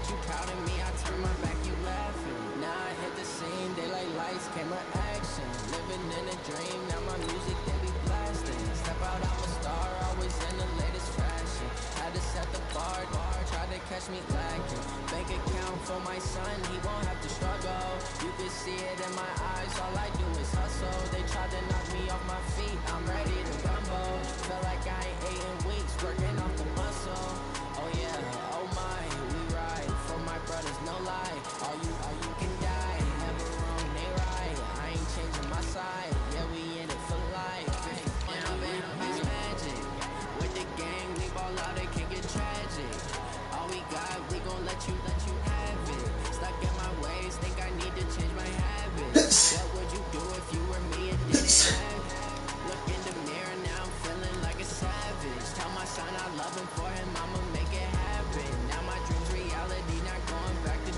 you proud of me, I turn my back, you laughing. Now I hit the scene, daylight lights, camera action. Living in a dream, now my music, they be blasting. Step out, I'm a star, always in the latest fashion. Had to set the bar, try to catch me lacking. Bank account for my son, he won't have to struggle. You can see it in my eyes, all I do is hustle. They tried to knock me off my feet, I'm ready to rumble. Feel like I ain't ate in weeks, working off the muscle. Oh yeah, oh my, we ride for my brothers, no lie. All you can die, never wrong, they right. I ain't changing my side, yeah, we in it for life. It's magic. With the gang, we ball out, it can get tragic. All we got, we gon' let you have it. Stuck in my ways, think I need to change my habits. What would you do if you were me and didn't have it? Look in the mirror, now I'm feeling like a savage. Tell my son I love him, for him I'ma make it happen. Now my dream's reality, not going back to.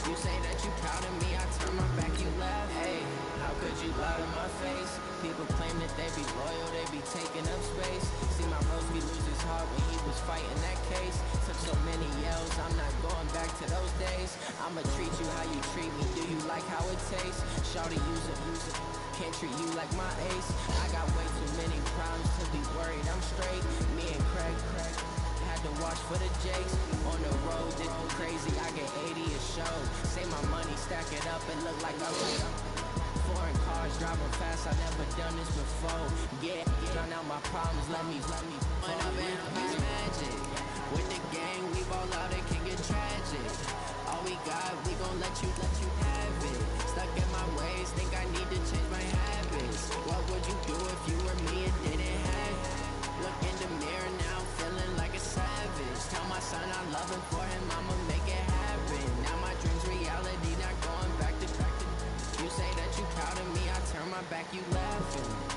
You say that you proud of me, I turn my back, you laugh. Hey, how could you lie to my face? People claim that they be loyal, they be taking up space. See my bros be lose his heart when he was fighting that case. Took so many yells, I'm not going back to those days. I'ma treat you how you treat me, do you like how it tastes? Shawty, use it, can't treat you like my ace. I got way too many problems to be worried, I'm straight. Me and Craig had to watch for the Jakes. On the road, this was crazy, I get 80 a show. Say my money, stack it up and look like I'm foreign cars, driving fast, I never done this before. Yeah, drown out my problems, let me When I'm in, it's magic. With the gang, we ball out, it can get tragic. All we got, we gon' let you have it. Stuck in my ways, think I need to change my habits. What would you do if you were me and didn't have it? Look in the mirror now, feeling like a savage. Tell my son I love him, for him I'ma make it happen. Now my dream's reality, not going back to. You say that you proud of me, I turn my back, you laughing.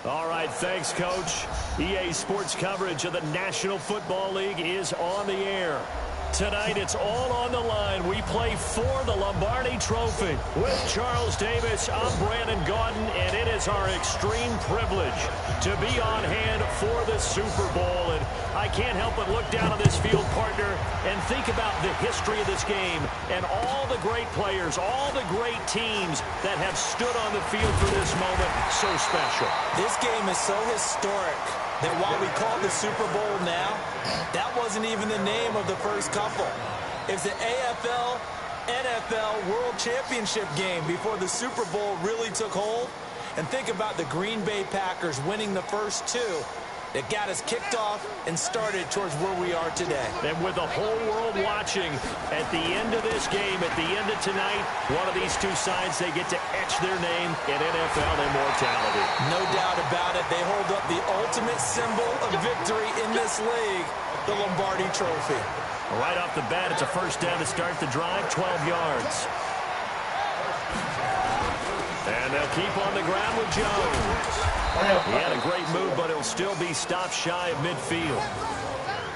All right, thanks, Coach. EA Sports coverage of the National Football League is on the air. Tonight, it's all on the line. We play for the Lombardi Trophy. With Charles Davis, I'm Brandon Gaudin, and it is our extreme privilege to be on hand for the Super Bowl. And I can't help but look down on this field, partner, and think about the history of this game and all the great players, all the great teams that have stood on the field for this moment. So special. This game is so historic that while we call the Super Bowl now, that wasn't even the name of the first couple. It's the AFL, NFL World Championship game before the Super Bowl really took hold. And think about the Green Bay Packers winning the first two. that got us kicked off and started towards where we are today. And with the whole world watching, at the end of this game, at the end of tonight, one of these two sides, they get to etch their name in NFL immortality. No doubt about it. They hold up the ultimate symbol of victory in this league, the Lombardi Trophy. Right off the bat, it's a first down to start the drive, 12 yards. And they'll keep on the ground with Jones. He had a great move, but he'll still be stopped shy of midfield.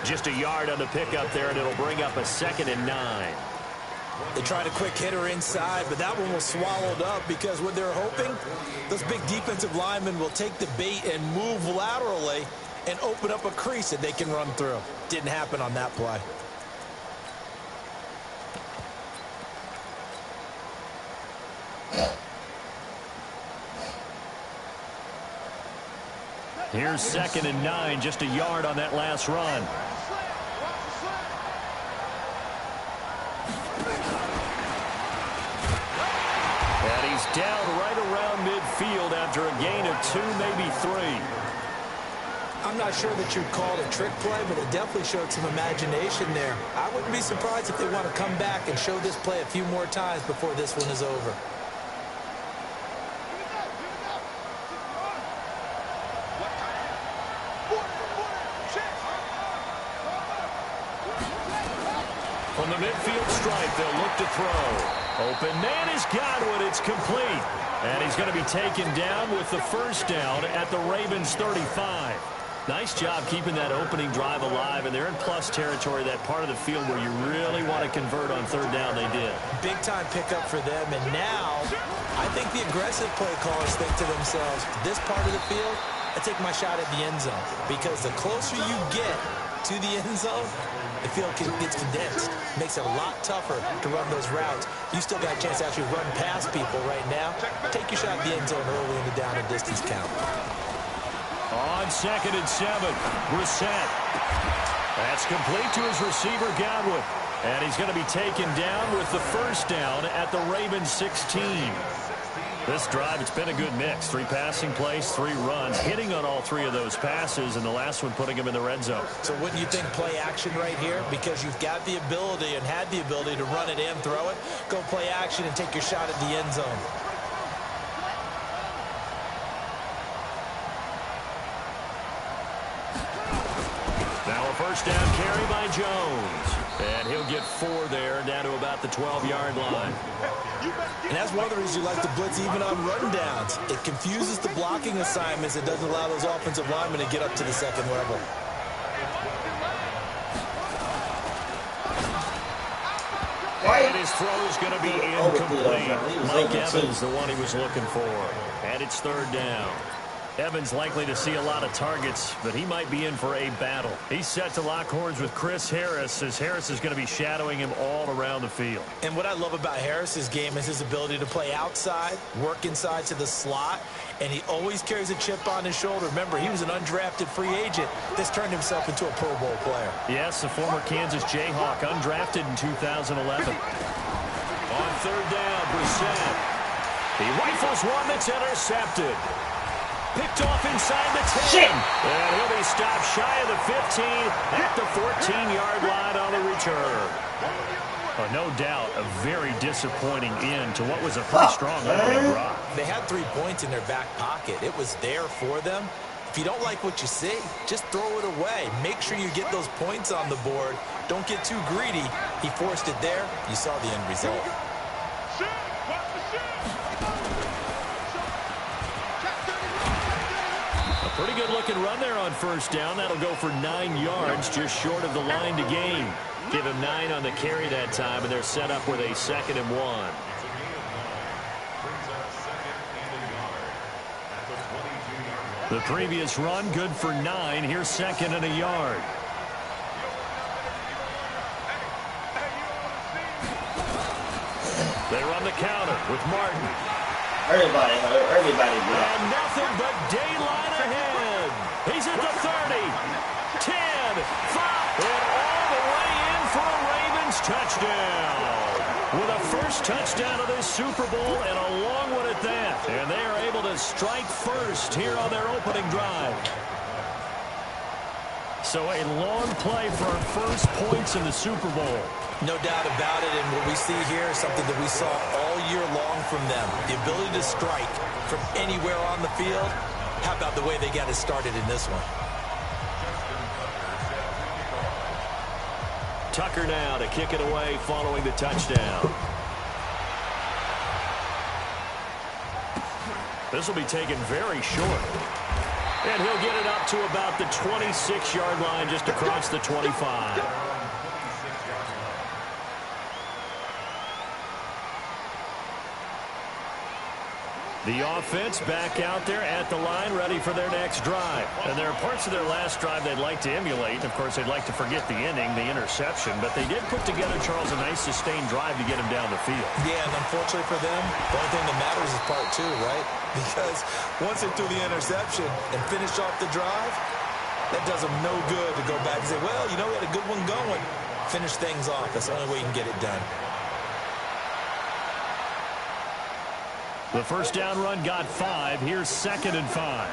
Just a yard on the pickup there, and it'll bring up a 2nd and 9. They tried a quick hitter inside, but that one was swallowed up because what they're hoping, those big defensive linemen will take the bait and move laterally and open up a crease that they can run through. Didn't happen on that play. Here's 2nd and 9, just a yard on that last run. And he's down right around midfield after a gain of 2, maybe 3. I'm not sure that you'd call it a trick play, but it definitely showed some imagination there. I wouldn't be surprised if they want to come back and show this play a few more times before this one is over. From the midfield stripe, they'll look to throw. Open man is Godwin. It's complete. And he's going to be taken down with the first down at the Ravens 35. Nice job keeping that opening drive alive, and they're in plus territory, that part of the field where you really want to convert on 3rd down. They did. Big-time pickup for them, and now I think the aggressive play callers think to themselves, this part of the field, I take my shot at the end zone, because the closer you get to the end zone, the field gets condensed. Makes it a lot tougher to run those routes. You still got a chance to actually run past people right now. Take your shot at the end zone early in the down and distance count. On 2nd and 7, Brissett. That's complete to his receiver, Godwin. And he's going to be taken down with the first down at the Ravens 16. This drive, it's been a good mix. 3 passing plays, 3 runs, hitting on all 3 of those passes, and the last one putting him in the red zone. So wouldn't you think play action right here? Because you've got the ability and had the ability to run it and throw it. Go play action and take your shot at the end zone. Now a first down carry by Jones. And he'll get 4 there, down to about the 12-yard line. And that's one of the reasons you like to blitz even on run downs. It confuses the blocking assignments. It doesn't allow those offensive linemen to get up to the 2nd level. And his throw is going to be incomplete. Mike Evans, the one he was looking for. And it's 3rd down. Evans likely to see a lot of targets, but he might be in for a battle. He's set to lock horns with Chris Harris, as Harris is going to be shadowing him all around the field. And what I love about Harris's game is his ability to play outside, work inside to the slot, and he always carries a chip on his shoulder. Remember, he was an undrafted free agent that's turned himself into a Pro Bowl player. Yes, the former Kansas Jayhawk, undrafted in 2011. On 3rd down, Brissett. He rifles one that's intercepted. Picked off inside the 10. And he'll be stopped shy of the 15 at the 14-yard line on the return. Oh, no doubt a very disappointing end to what was a pretty strong opening drive. They had 3 points in their back pocket. It was there for them. If you don't like what you see, just throw it away. Make sure you get those points on the board. Don't get too greedy. He forced it there. You saw the end result. Pretty good looking run there on first down. That'll go for 9 yards, just short of the line to gain. Give him 9 on the carry that time, and they're set up with a 2nd and 1. The previous run, good for 9. Here's 2nd and a yard. They run the counter with Martin. Everybody. And nothing but daylight ahead. He's at the 30, 10, 5, and all the way in for a Ravens touchdown. With a first touchdown of this Super Bowl and a long one at that. And they are able to strike first here on their opening drive. So a long play for our first points in the Super Bowl. No doubt about it, and what we see here is something that we saw all year long from them. The ability to strike from anywhere on the field. How about the way they got it started in this one? Tucker now to kick it away following the touchdown. This will be taken very short. And he'll get it up to about the 26-yard line, just across the 25. The offense back out there at the line, ready for their next drive. And there are parts of their last drive they'd like to emulate. Of course, they'd like to forget the inning, the interception. But they did put together, Charles, a nice sustained drive to get him down the field. Yeah, and unfortunately for them, the only thing that matters is part two, right? Because once they threw the interception and finished off the drive, that does them no good to go back and say, well, you know, we had a good one going. Finish things off. That's the only way you can get it done. The first down run got 5. Here's 2nd and 5.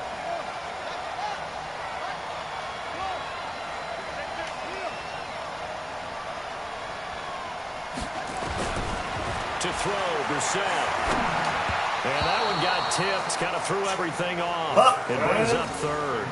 To throw, Brissett. And that one got tipped. Kind of threw everything off. It brings up 3rd.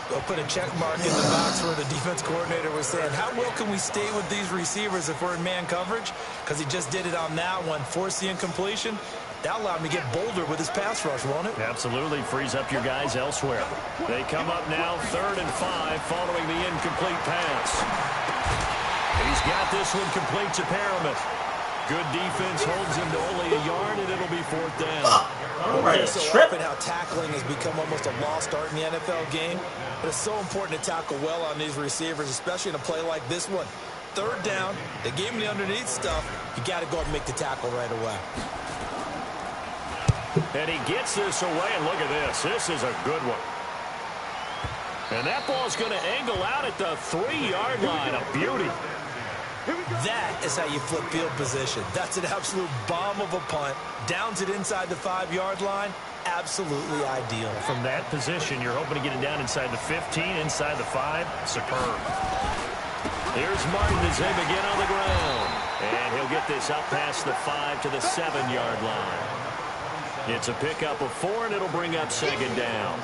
We'll put a check mark in the box where the defense coordinator was saying, how well can we stay with these receivers if we're in man coverage? Because he just did it on that one. Force the incompletion. That allowed him to get bolder with his pass rush, won't it? Absolutely. Frees up your guys elsewhere. They come up now 3rd and 5 following the incomplete pass. He's got this one complete to Perriman. Good defense holds him to only a yard, and it'll be 4th down. It's so often how tackling has become almost a lost art in the NFL game. But it's so important to tackle well on these receivers, especially in a play like this one. 3rd down, they gave him the underneath stuff. You got to go and make the tackle right away. And he gets this away, and look at this. This is a good one. And that ball's going to angle out at the 3-yard line. A beauty. That is how you flip field position. That's an absolute bomb of a punt. Downs it inside the 5-yard line. Absolutely ideal. From that position, you're hoping to get it down inside the 15, inside the 5. Superb. Here's Martin as they begin on the ground. And he'll get this up past the 5 to the 7-yard line. It's a pickup of 4, and it'll bring up 2nd down.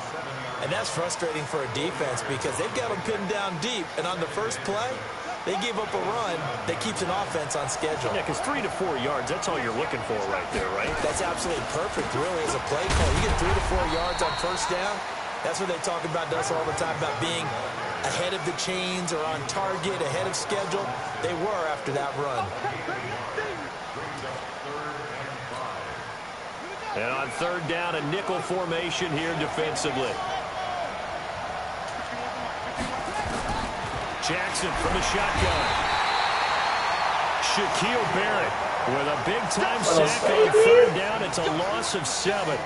And that's frustrating for a defense because they've got them pinned down deep. And on the first play, they gave up a run that keeps an offense on schedule. Yeah, because 3 to 4 yards, that's all you're looking for right there, right? That's absolutely perfect, really, as a play call. You get 3 to 4 yards on first down. That's what they talk about to us all the time, about being ahead of the chains or on target, ahead of schedule. They were after that run. And on 3rd down, a nickel formation here defensively. Jackson from the shotgun. Shaquille Barrett with a big-time sack on 3rd down. It's a loss of 7.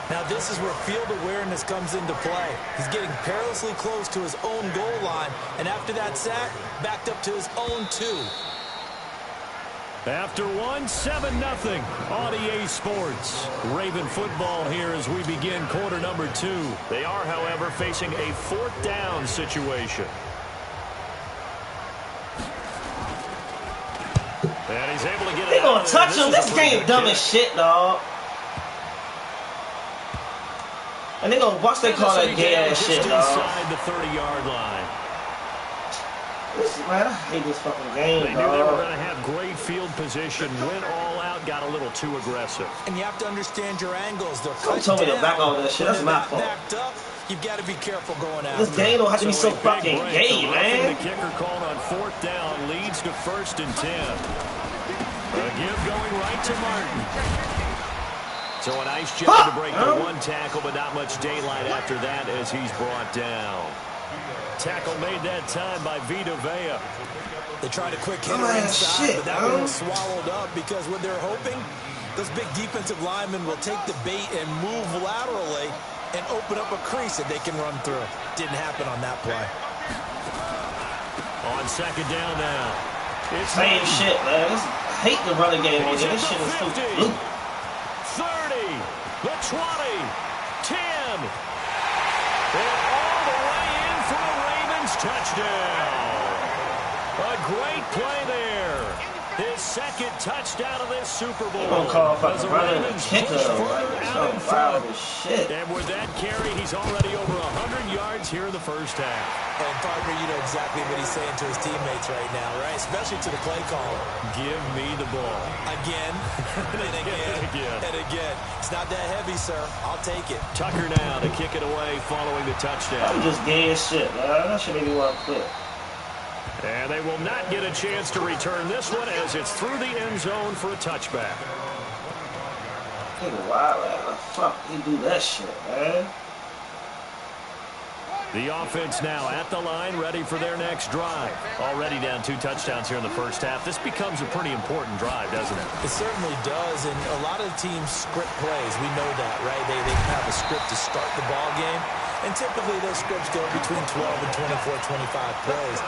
Now, this is where field awareness comes into play. He's getting perilously close to his own goal line, and after that sack, backed up to his own 2. After 1, 7-0 on EA Sports. Raven football here as we begin quarter number 2. They are, however, facing a 4th down situation. And he's able to get it. They gonna touch him. This game dumb as shit, dog. And they gonna watch they call that gay ass shit, dog. Inside the 30-yard line. Man, I hate this fucking game, They knew they were going to have great field position, went all out, got a little too aggressive. And you have to understand your angles. They're Don't tell me to back all that shit. That's my fault. Backed up, you've got to be careful going after. This game don't have to be so fucking gay, man. The kicker called on 4th down, leads to 1st and 10. A give going right to Martin. So a nice job to break the 1 tackle, but not much daylight after that as he's brought down. Tackle made that time by Vita Vea. They tried a quick hitter inside, but that one was swallowed up because what they're hoping, those big defensive linemen will take the bait and move laterally and open up a crease that they can run through. Didn't happen on that play. On 2nd down now. It's same shit, man. I hate the running game on here. This shit is so 50, 30, the 20, 10. And all the way in for a touchdown. A great play there. His second touchdown of this Super Bowl. Gonna call As the fucking brother the Ravens kicker. push further Like, out in so wild front. as shit. And with that carry, he's already over 100 yards here in the first half. And, partner, you know exactly what he's saying to his teammates right now, right? Especially to the play caller. Give me the ball. Again, and again, and again. It's not that heavy, sir. I'll take it. Tucker now to kick it away following the touchdown. I'm just gay as shit, man. That shit make me want to quit. And they will not get a chance to return this one as it's through the end zone for a touchback. Take a while, man. How the fuck he do that shit, man? The offense now at the line, ready for their next drive. Already down 2 touchdowns here in the first half. This becomes a pretty important drive, doesn't it? It certainly does, and a lot of teams script plays. We know that, right? They have a script to start the ball game, and typically those scripts go between 12 and 24, 25 plays.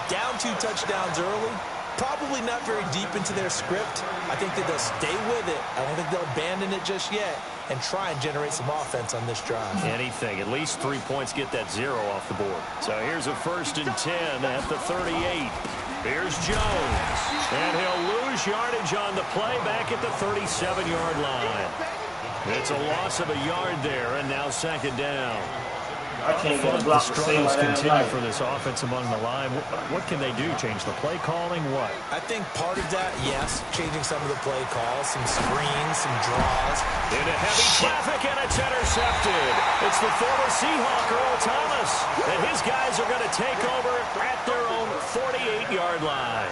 Down 2 touchdowns early, probably not very deep into their script. I think that they'll stay with it. I don't think they'll abandon it just yet and try and generate some offense on this drive. Anything. At least 3 points get that 0 off the board. So here's a 1st and 10 at the 38. Here's Jones. And he'll lose yardage on the play back at the 37-yard line. It's a loss of a yard there, and now 2nd down. I can't get a block The to save struggles my damn continue life. for this offense among the line. What can they do? Change the play calling? What? I think part of that, yes, changing some of the play calls, some screens, some draws. Into heavy traffic, and it's intercepted. It's the former Seahawk, Earl Thomas. And his guys are going to take over at their own 48-yard line.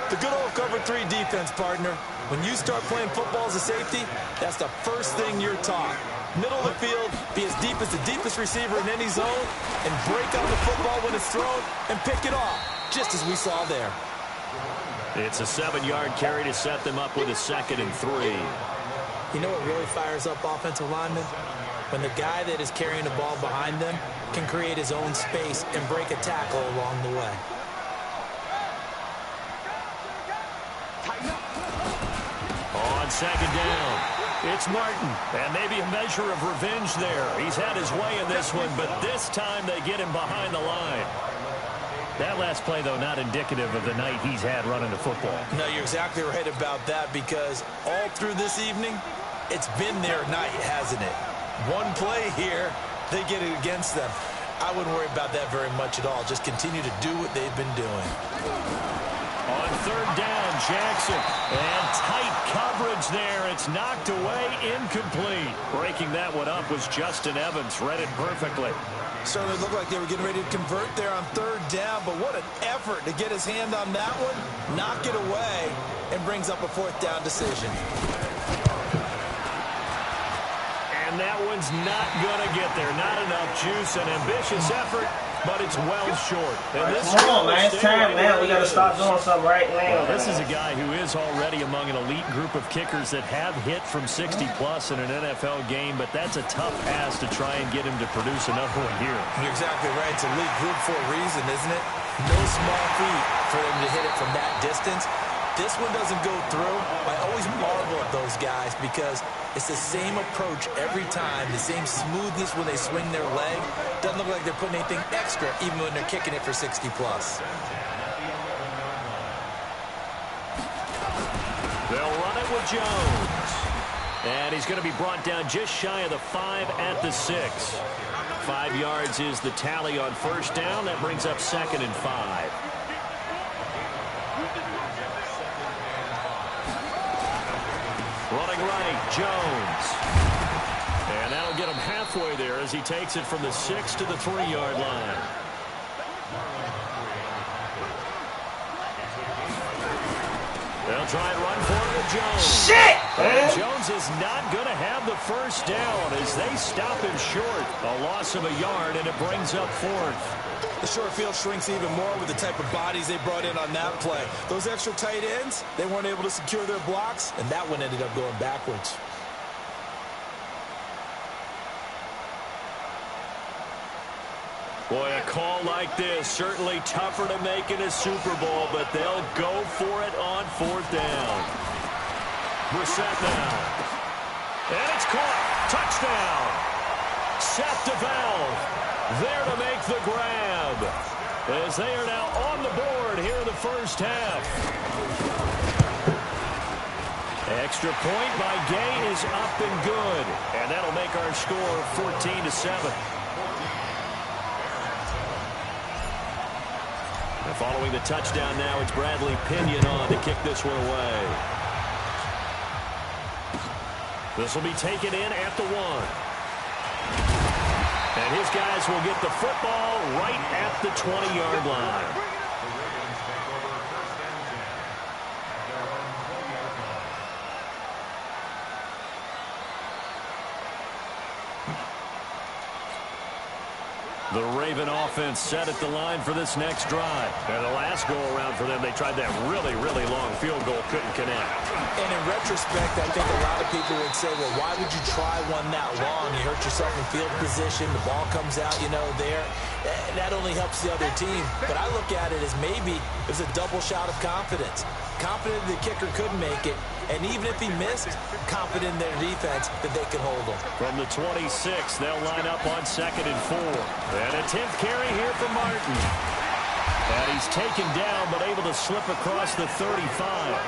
The good old cover 3 defense, partner. When you start playing football as a safety, that's the first thing you're taught. Middle of the field, be as deep as the deepest receiver in any zone, and break on the football when it's thrown and pick it off, just as we saw there. It's a 7-yard carry to set them up with a 2nd and 3. You know what really fires up offensive linemen? When the guy that is carrying the ball behind them can create his own space and break a tackle along the way. On 2nd down, it's Martin, and maybe a measure of revenge there. He's had his way in this one, but this time they get him behind the line. That last play, though, not indicative of the night he's had running the football. No, you're exactly right about that, because all through this evening, it's been their night, hasn't it? One play here, they get it against them. I wouldn't worry about that very much at all. Just continue to do what they've been doing. On 3rd down, Jackson. And tight coverage there. It's knocked away, incomplete. Breaking that one up was Justin Evans. Read it perfectly. Certainly looked like they were getting ready to convert there on 3rd down, but what an effort to get his hand on that one, knock it away, and brings up a 4th down decision. And that one's not going to get there. Not enough juice. An ambitious effort, but it's well short. And this Come on, man. It's time now. We got to start doing something right now. Well, this is a guy who is already among an elite group of kickers that have hit from 60-plus in an NFL game, but that's a tough ask to try and get him to produce another one here. You're exactly right. It's elite group for a reason, isn't it? No small feat for them to hit it from that distance. This one doesn't go through. I always marvel at those guys because it's the same approach every time, the same smoothness when they swing their leg. Doesn't look like they're putting anything extra even when they're kicking it for 60-plus. They'll run it with Jones. And he's going to be brought down just shy of the 5 at the 6. 5 yards is the tally on 1st down. That brings up 2nd and 5. Running right, Jones. And that'll get him halfway there as he takes it from the 6 to the 3-yard line. They'll try and run for it with Jones. Shit! And Jones is not going to have the 1st down as they stop him short. A loss of a yard, and it brings up 4th. The short field shrinks even more with the type of bodies they brought in on that play. Those extra tight ends, they weren't able to secure their blocks, and that one ended up going backwards. Boy, a call like this, certainly tougher to make in a Super Bowl, but they'll go for it on 4th down. Brissett now. And it's caught. Touchdown. Seth DeValve. There to make the grab, as they are now on the board here in the first half. Extra point by Gay is up and good, and that'll make our score 14-7. And following the touchdown now, it's Bradley Pinion on to kick this one away. This will be taken in at the 1. And his guys will get the football right at the 20-yard line. The Raven offense set at the line for this next drive. And the last go-around for them, they tried that really, really long field goal, couldn't connect. And in retrospect, I think a lot of people would say, well, why would you try one that long? You hurt yourself in field position. The ball comes out, there. That only helps the other team. But I look at it as maybe it was a double shot of confidence. Confident the kicker could make it. And even if he missed, confident in their defense that they can hold him. From the 26, they'll line up on 2nd and 4. And a 10th carry here for Martin. And he's taken down, but able to slip across the 35.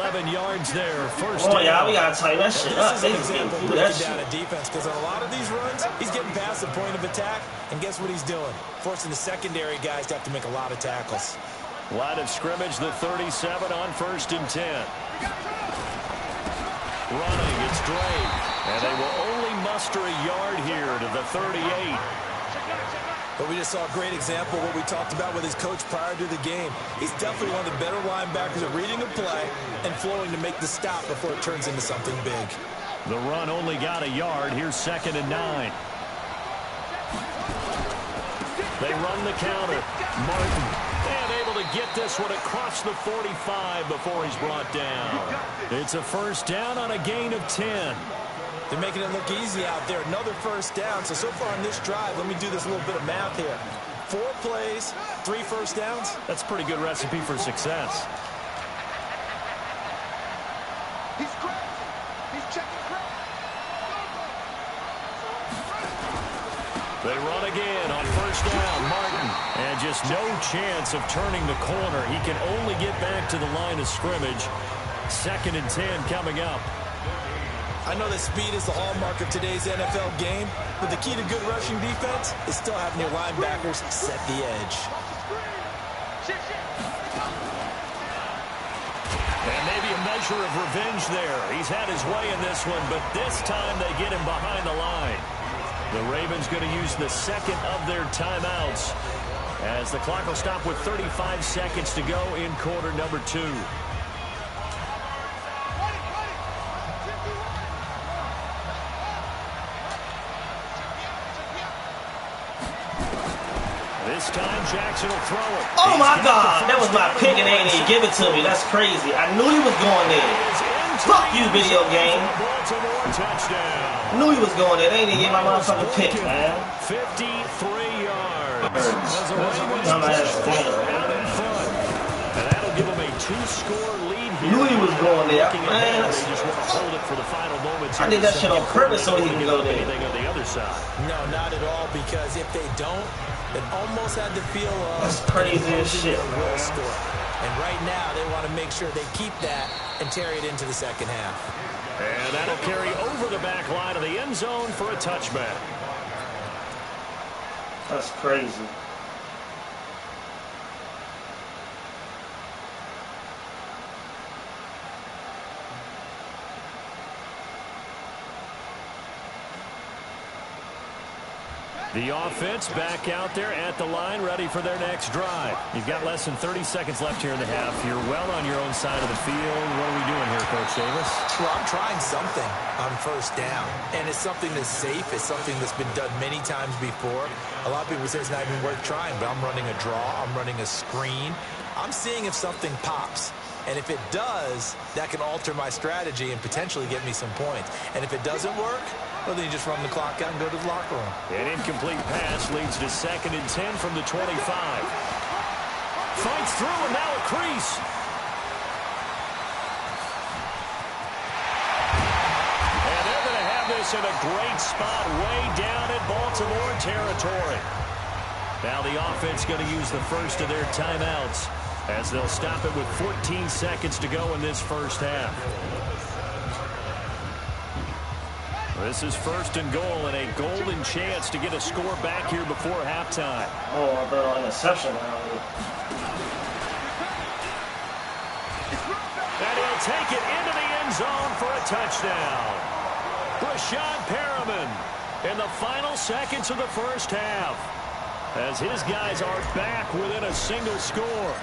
11 yards there, first down. Yeah, we got to tighten that shit up. This is an example of breaking down a defense, because on a lot of these runs, he's getting past the point of attack, and guess what he's doing? Forcing the secondary guys to have to make a lot of tackles. Line of scrimmage, the 37 on 1st and 10. Running, it's Drake. And they will only muster a yard here to the 38. But we just saw a great example of what we talked about with his coach prior to the game. He's definitely one of the better linebackers at reading a play and flowing to make the stop before it turns into something big. The run only got a yard. Here's 2nd and 9. They run the counter. Martin. And able to get this one across the 45 before he's brought down. It's a first down on a gain of 10. They're making it look easy out there. Another first down. So far on this drive, let me do this little bit of math here. 4 plays, 3 first downs. That's a pretty good recipe for success. He's crazy. He's checking crazy. They run again on first down. Martin. And just no chance of turning the corner. He can only get back to the line of scrimmage. 2nd and 10 coming up. I know that speed is the hallmark of today's NFL game, but the key to good rushing defense is still having your linebackers set the edge. And maybe a measure of revenge there. He's had his way in this one, but this time they get him behind the line. The Ravens going to use the 2nd of their timeouts as the clock will stop with 35 seconds to go in quarter number 2. This time Jackson will throw it. Oh my God, that was my pick and they didn't even give it to me. That's crazy. I knew he was going there. Fuck you, video game. I knew he was going there. They didn't even give my motherfucking pick, man. 53 yards. I'm ass down. And that'll give him a 2-score lead here. Knew he was going there, man. They just want to hold it for the final moments. I did that shit on purpose so he can go there. Anything on the other side. No, not at all, because if they don't, it almost had the feel of that's crazy as shit, man. Score. And right now, they want to make sure they keep that and carry it into the second half. And that'll carry over the back line of the end zone for a touchback. That's crazy. The offense back out there at the line, ready for their next drive. You've got less than 30 seconds left here in the half. You're well on your own side of the field. What are we doing here, Coach Davis? Well, I'm trying something on first down, and it's something that's safe. It's something that's been done many times before. A lot of people say it's not even worth trying, but I'm running a draw. I'm running a screen. I'm seeing if something pops. And if it does, that can alter my strategy and potentially get me some points. And if it doesn't work, well, then you just run the clock out and go to the locker room. An incomplete pass leads to 2nd and 10 from the 25. Fights through and now a crease. And they're going to have this this in a great spot way down in Baltimore territory. Now the offense going to use the first of their timeouts as they'll stop it with 14 seconds to go in this first half. This is first and goal and a golden chance to get a score back here before halftime. Oh, I thought interception. And he'll take it into the end zone for a touchdown. Rashad Perriman in the final seconds of the first half, as his guys are back within a single score.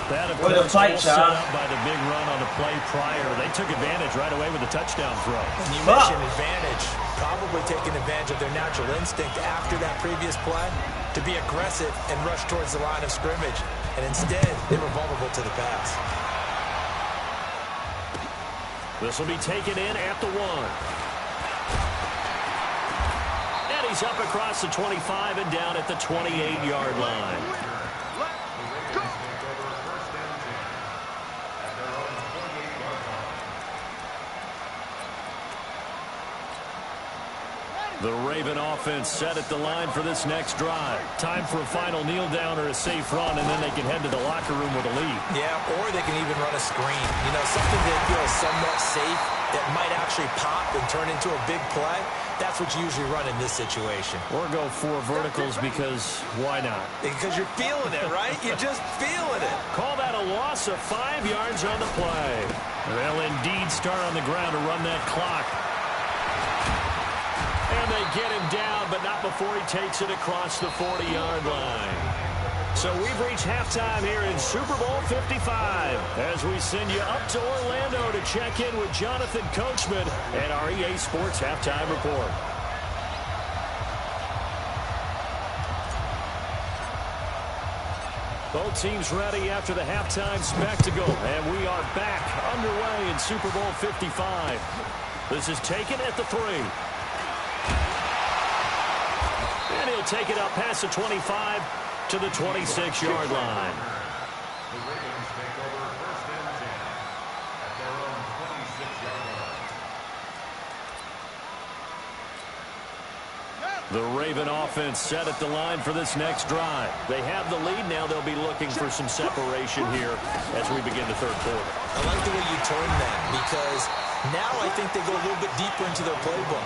That, of course, all set up by the big run on the play prior. They took advantage right away with a touchdown throw. And you mentioned advantage, probably taking advantage of their natural instinct after that previous play to be aggressive and rush towards the line of scrimmage. And instead, they were vulnerable to the pass. This will be taken in at the 1. And he's up across the 25 and down at the 28-yard line. The Raven offense set at the line for this next drive. Time for a final kneel down or a safe run, and then they can head to the locker room with a lead. Yeah, or they can even run a screen. You know, something that feels somewhat safe that might actually pop and turn into a big play. That's what you usually run in this situation. Or go 4 verticals because why not? Because you're feeling it, right? You're just feeling it. Call that a loss of 5 yards on the play. They'll indeed start on the ground to run that clock. And they get him down, but not before he takes it across the 40-yard line. So we've reached halftime here in Super Bowl 55 as we send you up to Orlando to check in with Jonathan Coachman and our EA Sports Halftime Report. Both teams ready after the halftime spectacle, and we are back underway in Super Bowl 55. This is taken at the 3. And he'll take it up past the 25 to the 26-yard line. The Ravens take over 1st and 10 at their own 26-yard line. The Raven offense set at the line for this next drive. They have the lead now. They'll be looking for some separation here as we begin the third quarter. I like the way you turn that because now I think they go a little bit deeper into their playbook.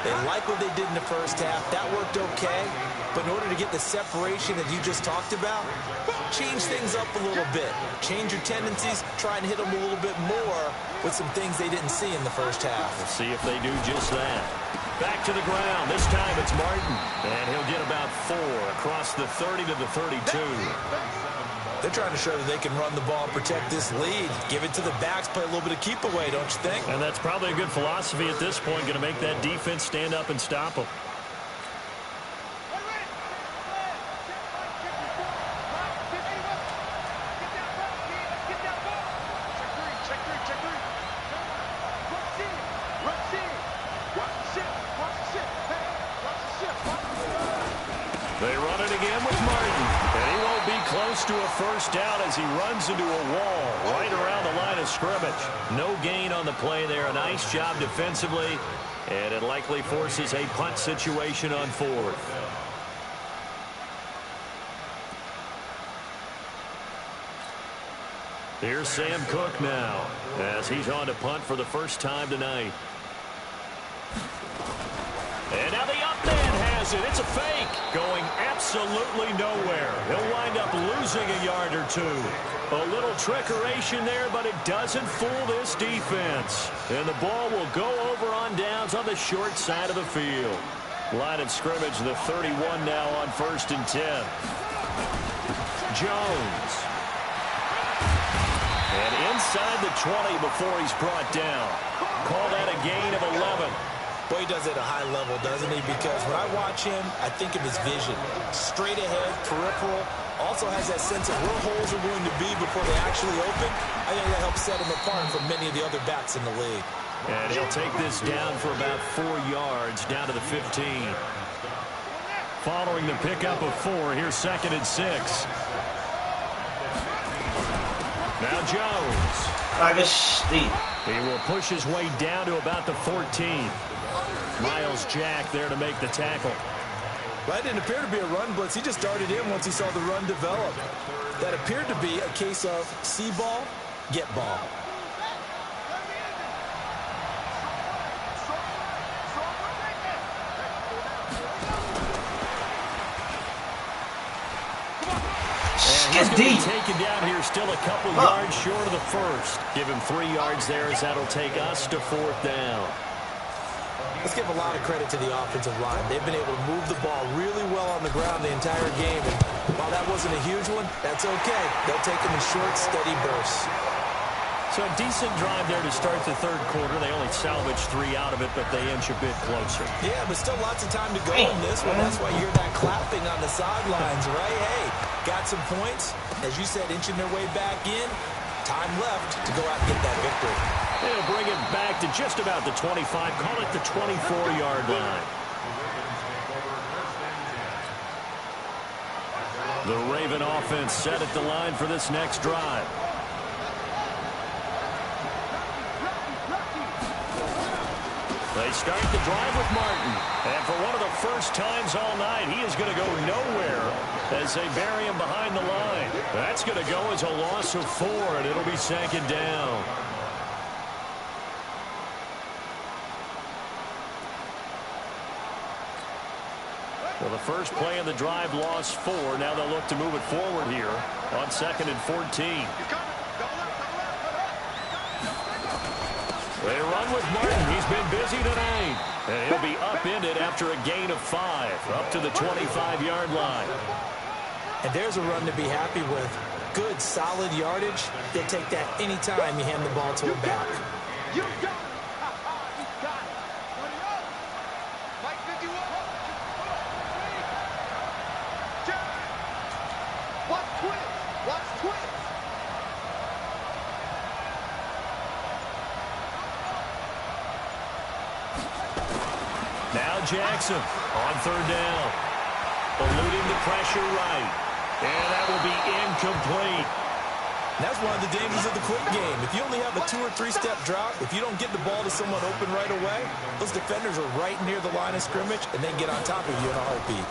They like what they did in the first half. That worked okay. But in order to get the separation that you just talked about, change things up a little bit. Change your tendencies. Try and hit them a little bit more with some things they didn't see in the first half. We'll see if they do just that. Back to the ground. This time it's Martin. And he'll get about 4 across the 30 to the 32. They're trying to show that they can run the ball and protect this lead. Give it to the backs, play a little bit of keep away, don't you think? And that's probably a good philosophy at this point, going to make that defense stand up and stop them. They run it again with Martin. And he won't be close to a first down as he runs into a wall right around the line of scrimmage. No gain on the play there. A nice job defensively. And it likely forces a punt situation on 4th. Here's Sam Cook now as he's on to punt for the first time tonight. And now the up man has it. It's a fake. Going absolutely nowhere. He'll wind up losing a yard or 2. A little trickeration there, but it doesn't fool this defense. And the ball will go over on downs on the short side of the field. Line of scrimmage, the 31 now on 1st and 10. Jones. And inside the 20 before he's brought down. Call that a gain of 11. Boy, he does it at a high level, doesn't he? Because when I watch him, I think of his vision. Straight ahead, peripheral. Also has that sense of where holes are going to be before they actually open. I think that helps set him apart from many of the other backs in the league. And he'll take this down for about 4 yards, down to the 15. Following the pickup of 4, here's 2nd and 6. Now Jones. Like a steep. He will push his way down to about the 14. Miles Jack there to make the tackle. Well, that didn't appear to be a run blitz. He just darted in once he saw the run develop. That appeared to be a case of see ball, get ball. He's going to be taken down here, still a couple yards short of the first. Give him 3 yards there as that'll take us to 4th down. Let's give a lot of credit to the offensive line. They've been able to move the ball really well on the ground the entire game. And while that wasn't a huge one, that's okay. They'll take them in short, steady bursts. So a decent drive there to start the third quarter. They only salvaged 3 out of it, but they inch a bit closer. Yeah, but still lots of time to go in this one. That's why you hear that clapping on the sidelines, right? Hey, got some points. As you said, inching their way back in. Time left to go out and get that victory. They'll bring it back to just about the 25. Call it the 24-yard line. The Raven offense set at the line for this next drive. They start the drive with Martin. And for one of the first times all night, he is going to go nowhere as they bury him behind the line. That's going to go as a loss of 4, and it'll be 2nd down. Well, the first play of the drive lost 4. Now they'll look to move it forward here on 2nd and 14. They run with Martin. He's been busy tonight. And he'll be upended after a gain of 5, up to the 25-yard line. And there's a run to be happy with. Good, solid yardage. They take that anytime you hand the ball to a back. You got it. You got it. Mike 51. Watch twist. Watch twist. Now Jackson on 3rd down. Eluding the pressure right. And that will be incomplete. That's one of the dangers of the quick game. If you only have a 2- or 3-step drop, if you don't get the ball to someone open right away, those defenders are right near the line of scrimmage, and they get on top of you in a heartbeat.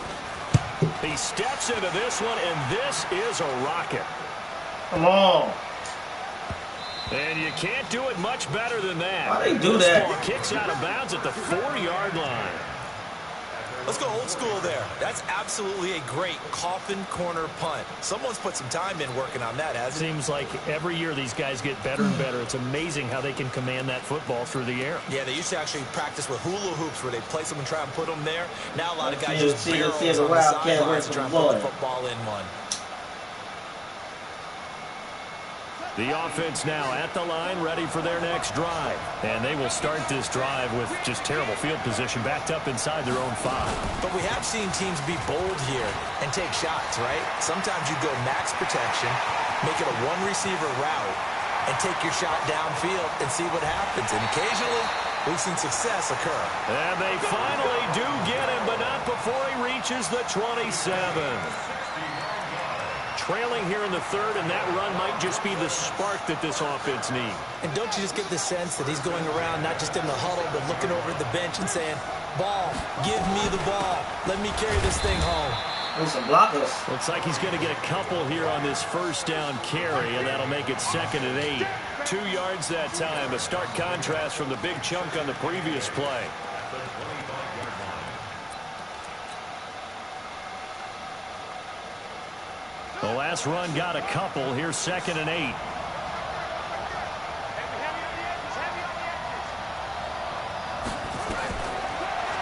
He steps into this one, and this is a rocket. Come on. And you can't do it much better than that. Why they do this that? ball kicks out of bounds at the 4-yard line. Let's go old school there. That's absolutely a great coffin corner punt. Someone's put some time in working on that, hasn't it? Seems like every year these guys get better and better. It's amazing how they can command that football through the air. Yeah, they used to actually practice with hula hoops where they place them and try and put them there. Now a lot of guys Let's use see barrels the on the Wildcat sidelines to try and put Boy. the football in one. The offense now at the line, ready for their next drive. And they will start this drive with just terrible field position, backed up inside their own 5. But we have seen teams be bold here and take shots, right? Sometimes you go max protection, make it a one-receiver route, and take your shot downfield and see what happens. And occasionally, we've seen success occur. And they finally do get him, but not before he reaches the 27. Trailing here in the 3rd, and that run might just be the spark that this offense needs. And don't you just get the sense that he's going around not just in the huddle, but looking over at the bench and saying, ball, give me the ball. Let me carry this thing home. There's some blockers. Looks like he's going to get a couple here on this 1st down carry, and that'll make it 2nd and 8. 2 yards that time, a stark contrast from the big chunk on the previous play. The last run got a couple. Here's 2nd and 8.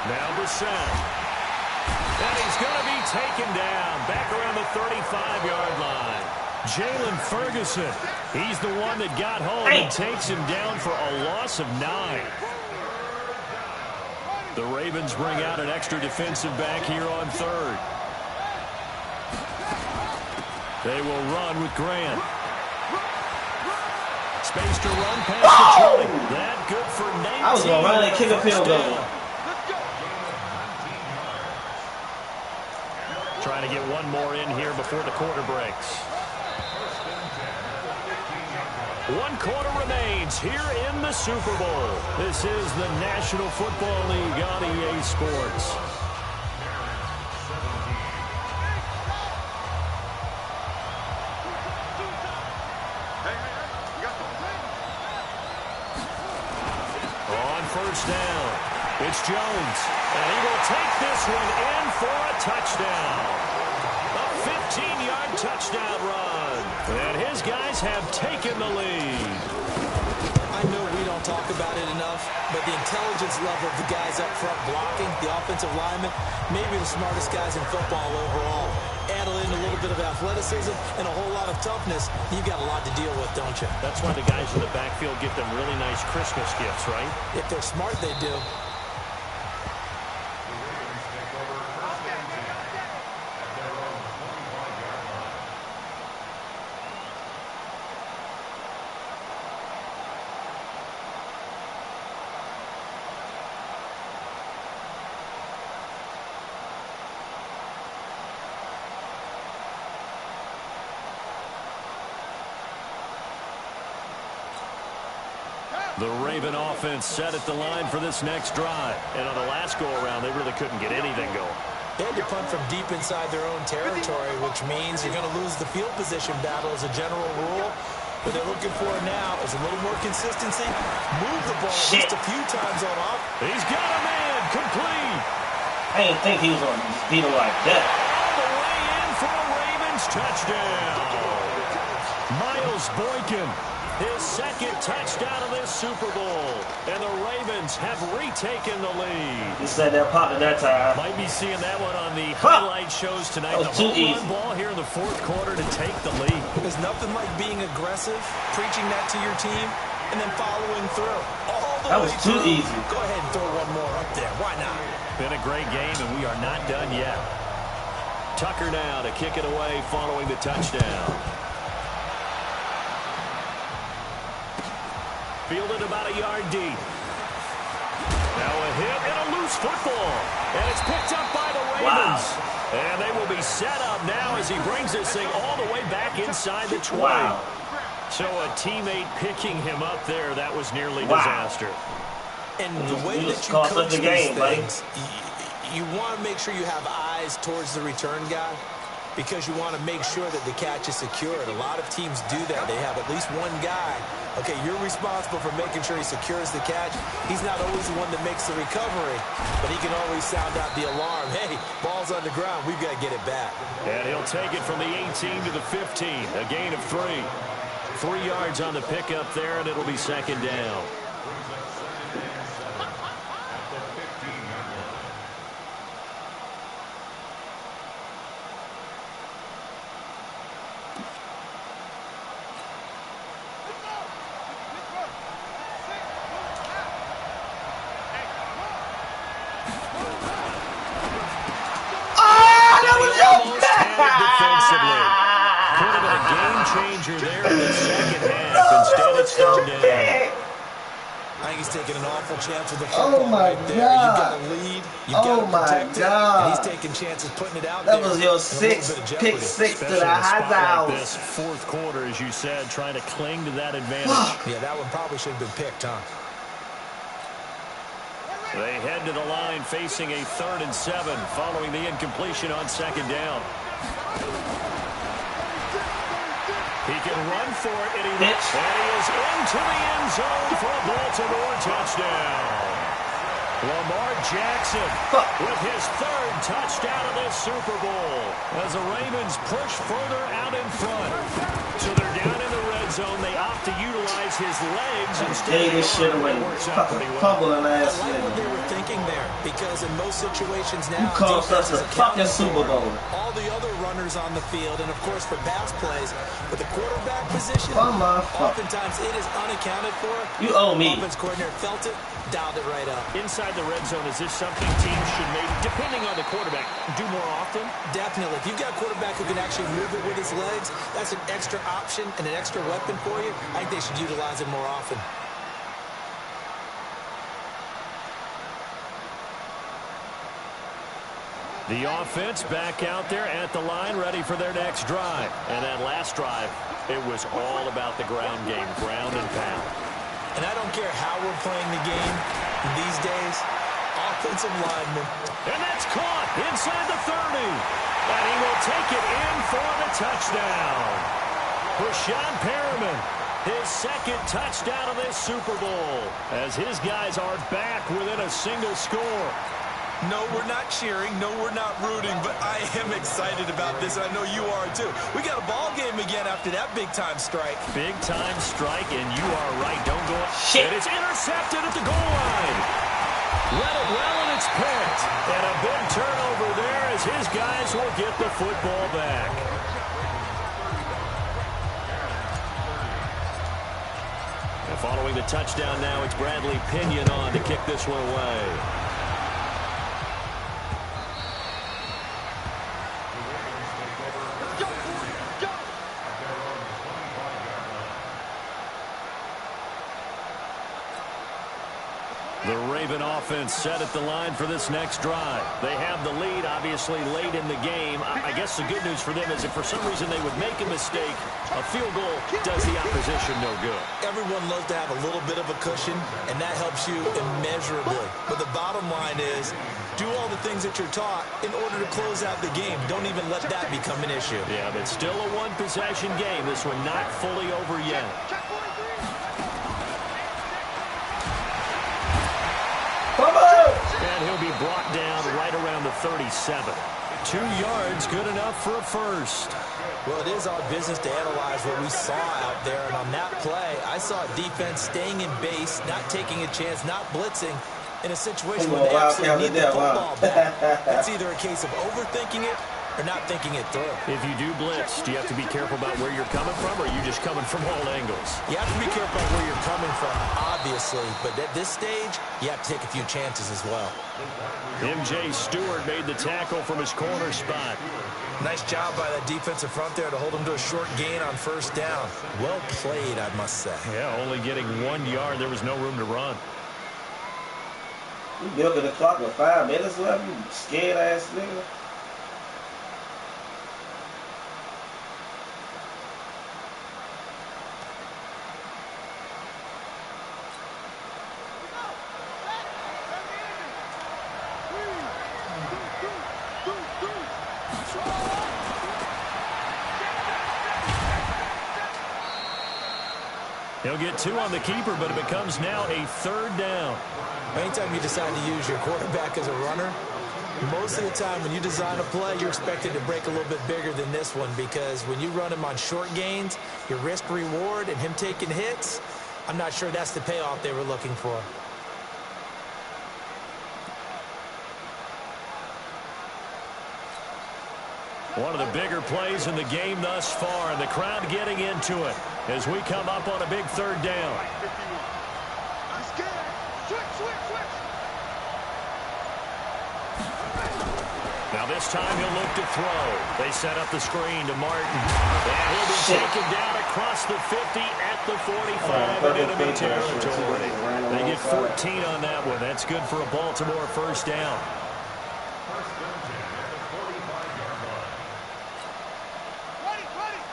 Now Brissett. And he's going to be taken down back around the 35-yard line. Jalen Ferguson. He's the one that got home and takes him down for a loss of 9. The Ravens bring out an extra defensive back here on 3rd. They will run with Grant. Space to run past the 20. That good for 19. I was going to run and kick a field goal. Trying to get one more in here before the quarter breaks. 1 quarter remains here in the Super Bowl. This is the National Football League on EA Sports. On first down, it's Jones, and he will take this one in for a touchdown. A 15-yard touchdown run, and his guys have taken the lead. I know we don't talk about it enough, but the intelligence level of the guys up front blocking, the offensive linemen, maybe the smartest guys in football overall. Add in a little bit of athleticism and a whole lot of toughness, you've got a lot to deal with, don't you? That's why the guys in the backfield get them really nice Christmas gifts, right? If they're smart, they do. The Raven offense set at the line for this next drive. And on the last go-around, they really couldn't get anything going. They had to punt from deep inside their own territory, which means you're going to lose the field position battle as a general rule. What they're looking for now is a little more consistency. Move the ball just a few times on off. He's got a man complete. I didn't think he was going to beat him like that. All the way in for a Ravens touchdown. Miles Boykin, his second touchdown of this Super Bowl. And the Ravens have retaken the lead. He said that popped at that time. Might be seeing that one on the highlight shows tonight. That was too the home easy. run ball here in the fourth quarter to take the lead. There's nothing like being aggressive, preaching that to your team, and then following through. All the That way was too through. easy. Go ahead and throw one more up there. Why not? Been a great game, and we are not done yet. Tucker now to kick it away following the touchdown. Fielded about a yard deep. Now a hit and a loose football. And it's picked up by the Ravens. Wow. And they will be set up now as he brings this thing all the way back inside the 20. Wow. So a teammate picking him up there, that was nearly disaster. And the way You that just you cost coach us the these game, buddy. things, you want to make sure you have eyes towards the return guy because you want to make sure that the catch is secured. A lot of teams do that. They have at least one guy. Okay, you're responsible for making sure he secures the catch. He's not always the one that makes the recovery, but he can always sound out the alarm. Hey, ball's on the ground. We've got to get it back. And he'll take it from the 18 to the 15. A gain of 3. 3 yards on the pickup there, and it'll be second down. Defensively. Could have been a game changer there in the second half. Instead, it's third down. I think he's taking an awful chance with the football my right there. God. You've got to lead. You've got to protect it. God. And he's taking chances putting it out there. That was your in a little bit of pick jeopardy. six to Especially the in a high spot like house. this fourth quarter, as you said, trying to cling to that advantage. Yeah, that one probably should have been picked, huh? They head to the line facing a 3rd and 7 following the incompletion on second down. He can run for it, and he is into the end zone for a Baltimore touchdown. Lamar Jackson with his 3rd touchdown of this Super Bowl as the Ravens push further out in front. So they're down in the red zone. They opt to utilize his legs instead. Hey, this shit away. Fumbling ass I like what nigga. they were thinking there, because in most situations now, You cost us defense is the fucking accounted Super for. Bowl. All the other runners on the field, and of course for pass plays, but the quarterback position, oftentimes it is unaccounted for. You owe me. Offense coordinator felt it, dialed it right up. Inside the red zone, is this something teams should maybe, depending on the quarterback, do more often? Definitely. If you've got a quarterback who can actually move it with his legs, that's an extra option and an extra weapon for you. I think they should utilize it more often. The offense back out there at the line, ready for their next drive. And that last drive, it was all about the ground game, ground and pound. And I don't care how we're playing the game these days, offensive linemen. And that's caught inside the 30. And he will take it in for the touchdown. Rashawn Perriman, his second touchdown of this Super Bowl, as his guys are back within a single score. No, we're not cheering. No, we're not rooting. But I am excited about this. I know you are, too. We got a ball game again after that big-time strike. Big-time strike, and you are right. Don't go up. Shit. And it's intercepted at the goal line. Let it well, and it's picked. And a big turnover there as his guys will get the football back. And following the touchdown now, it's Bradley Pinion on to kick this one away. The Raven offense set at the line for this next drive. They have the lead, obviously, late in the game. I guess the good news for them is if for some reason they would make a mistake, a field goal does the opposition no good. Everyone loves to have a little bit of a cushion, and that helps you immeasurably. But the bottom line is, do all the things that you're taught in order to close out the game. Don't even let that become an issue. Yeah, but still a one-possession game. This one not fully over yet. And he'll be brought down right around the 37. 2 yards, good enough for a first. Well, it is our business to analyze what we saw out there. And on that play, I saw defense staying in base, not taking a chance, not blitzing in a situation where they actually need the football back. It's either a case of overthinking it or not thinking it through. If you do blitz, do you have to be careful about where you're coming from, or are you just coming from all angles? You have to be careful about where you're coming from, obviously. But at this stage, you have to take a few chances as well. M.J. Stewart made the tackle from his corner spot. Nice job by that defensive front there to hold him to a short gain on first down. Well played, I must say. Yeah, only getting 1 yard. There was no room to run. You milking the clock with 5 minutes left, you scared-ass nigga. He'll get 2 on the keeper, but it becomes now a 3rd down. Anytime you decide to use your quarterback as a runner, most of the time when you design a play, you're expected to break a little bit bigger than this one, because when you run him on short gains, your risk-reward and him taking hits, I'm not sure that's the payoff they were looking for. One of the bigger plays in the game thus far, and the crowd getting into it as we come up on a big 3rd down. Now this time he'll look to throw. They set up the screen to Martin. And he'll be taken down across the 50 at the 45 in enemy territory. They get 14 on that one. That's good for a Baltimore first down.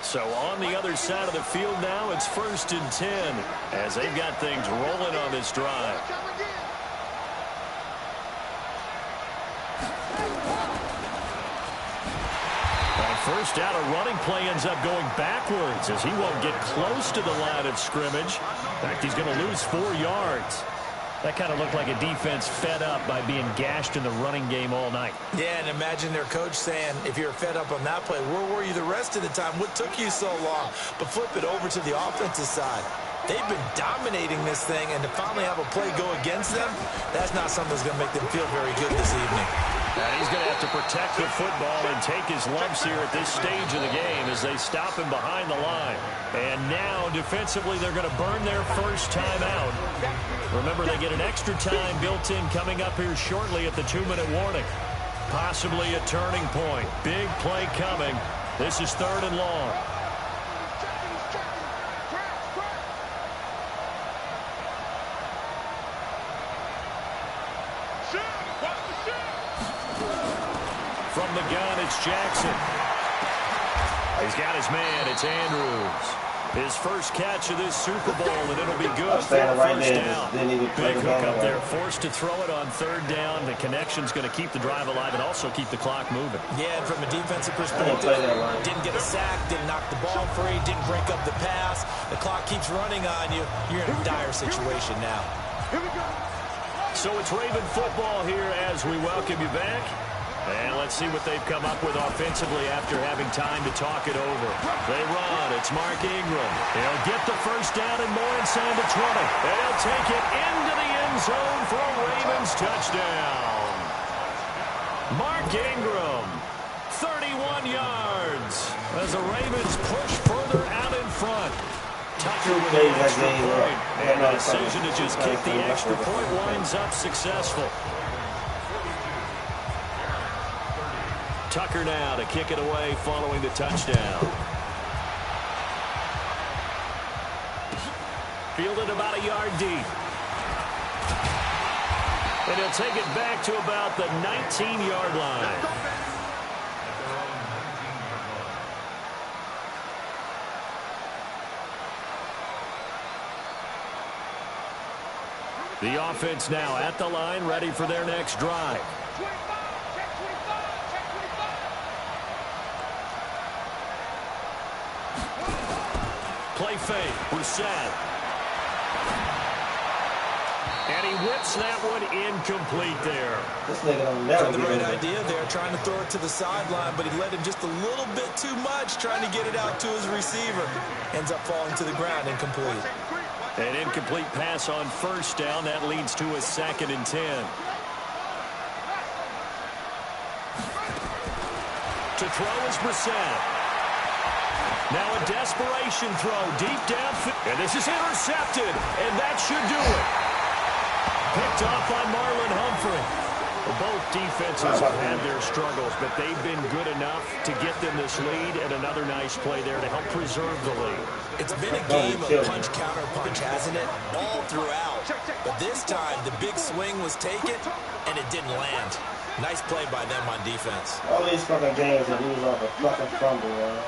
So on the other side of the field now, it's 1st and 10 as they've got things rolling on this drive. On first down, a running play ends up going backwards as he won't get close to the line of scrimmage. In fact, he's going to lose 4 yards. That kind of looked like a defense fed up by being gashed in the running game all night. Yeah, and imagine their coach saying, if you're fed up on that play, where were you the rest of the time? What took you so long? But flip it over to the offensive side. They've been dominating this thing, and to finally have a play go against them, that's not something that's going to make them feel very good this evening. And he's going to have to protect the football and take his lumps here at this stage of the game as they stop him behind the line. And now, defensively, they're going to burn their first time out. Remember, they get an extra time built in coming up here shortly at the 2-minute warning. Possibly a turning point. Big play coming. This is 3rd and long. From the gun, it's Jackson. He's got his man. It's Andrews. His first catch of this Super Bowl, and it'll be good for a first down. Big hook up there, forced to throw it on third down. The connection's going to keep the drive alive and also keep the clock moving. Yeah, and from a defensive perspective, didn't get a sack, didn't knock the ball free, didn't break up the pass. The clock keeps running on you. You're in a dire situation now. So it's Raven football here as we welcome you back. And let's see what they've come up with offensively after having time to talk it over. They run. It's Mark Ingram. He'll get the first down and more inside the 20. They'll take it into the end zone for a Ravens touchdown. Mark Ingram, 31 yards as the Ravens push further out in front. Tucker with the extra point. And the decision to just kick the extra point winds up successful. Tucker now to kick it away following the touchdown. Fielded about a yard deep. And he'll take it back to about the 19-yard line. The offense now at the line, ready for their next drive. Play fake, Brissett. And he whips that one incomplete there. This nigga don't never the right idea there, trying to throw it to the sideline, but he led him just a little bit too much, trying to get it out to his receiver. Ends up falling to the ground, incomplete. An incomplete pass on first down. That leads to a 2nd and 10. To throw is Brissett. Now a desperation throw deep downfield. And this is intercepted. And that should do it. Picked off by Marlon Humphrey. Well, both defenses have had their struggles, but they've been good enough to get them this lead, and another nice play there to help preserve the lead. It's been a game of punch-counter-punch, hasn't it? All throughout. But this time, the big swing was taken, and it didn't land. Nice play by them on defense. All these fucking games are lose off a fucking fumble, man.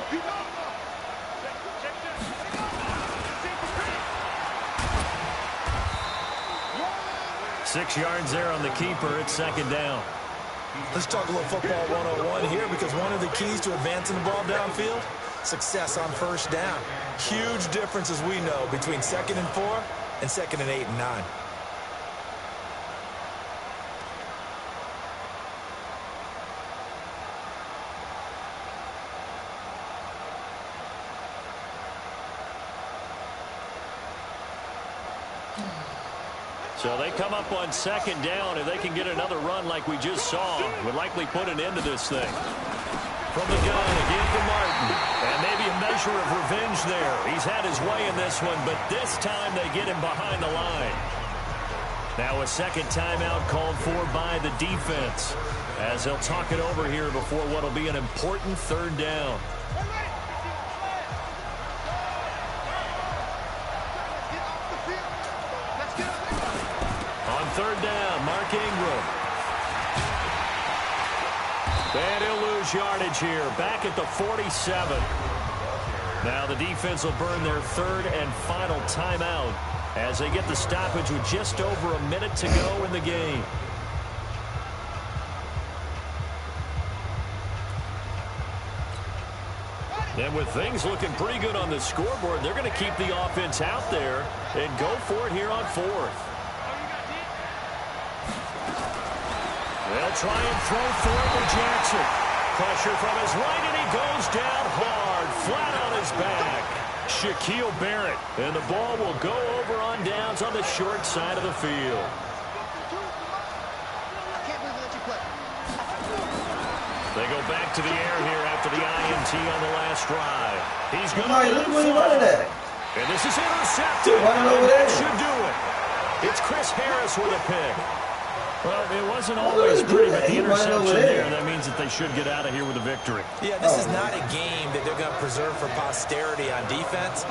6 yards there on the keeper. It's 2nd down. Let's talk a little football 101 here, because one of the keys to advancing the ball downfield, success on first down. Huge difference, as we know, between 2nd and 4 and 2nd and 8 and 9. So they come up on 2nd down, and they can get another run like we just saw. Would likely put an end to this thing. From the gun, again for Martin. And maybe a measure of revenge there. He's had his way in this one, but this time they get him behind the line. Now a 2nd timeout called for by the defense, as they'll talk it over here before what will be an important 3rd down. On 3rd down, Mark Ingram. And he'll lose yardage here, back at the 47. Now the defense will burn their 3rd and final timeout as they get the stoppage with just over a minute to go in the game. And with things looking pretty good on the scoreboard, they're going to keep the offense out there and go for it here on 4th. They'll try and throw for it to Jackson. Pressure from his right, and he goes down hard, flat on his back. Shaquille Barrett, and the ball will go over on downs on the short side of the field. They go back to the air here after the INT on the last drive. He's going to look where he's running at. And this is intercepted. And that should do it. It's Chris Harris with a pick. Well, it wasn't always pretty, but the interception there, that means that they should get out of here with a victory. Yeah, this is not a game that they're going to preserve for posterity on defense,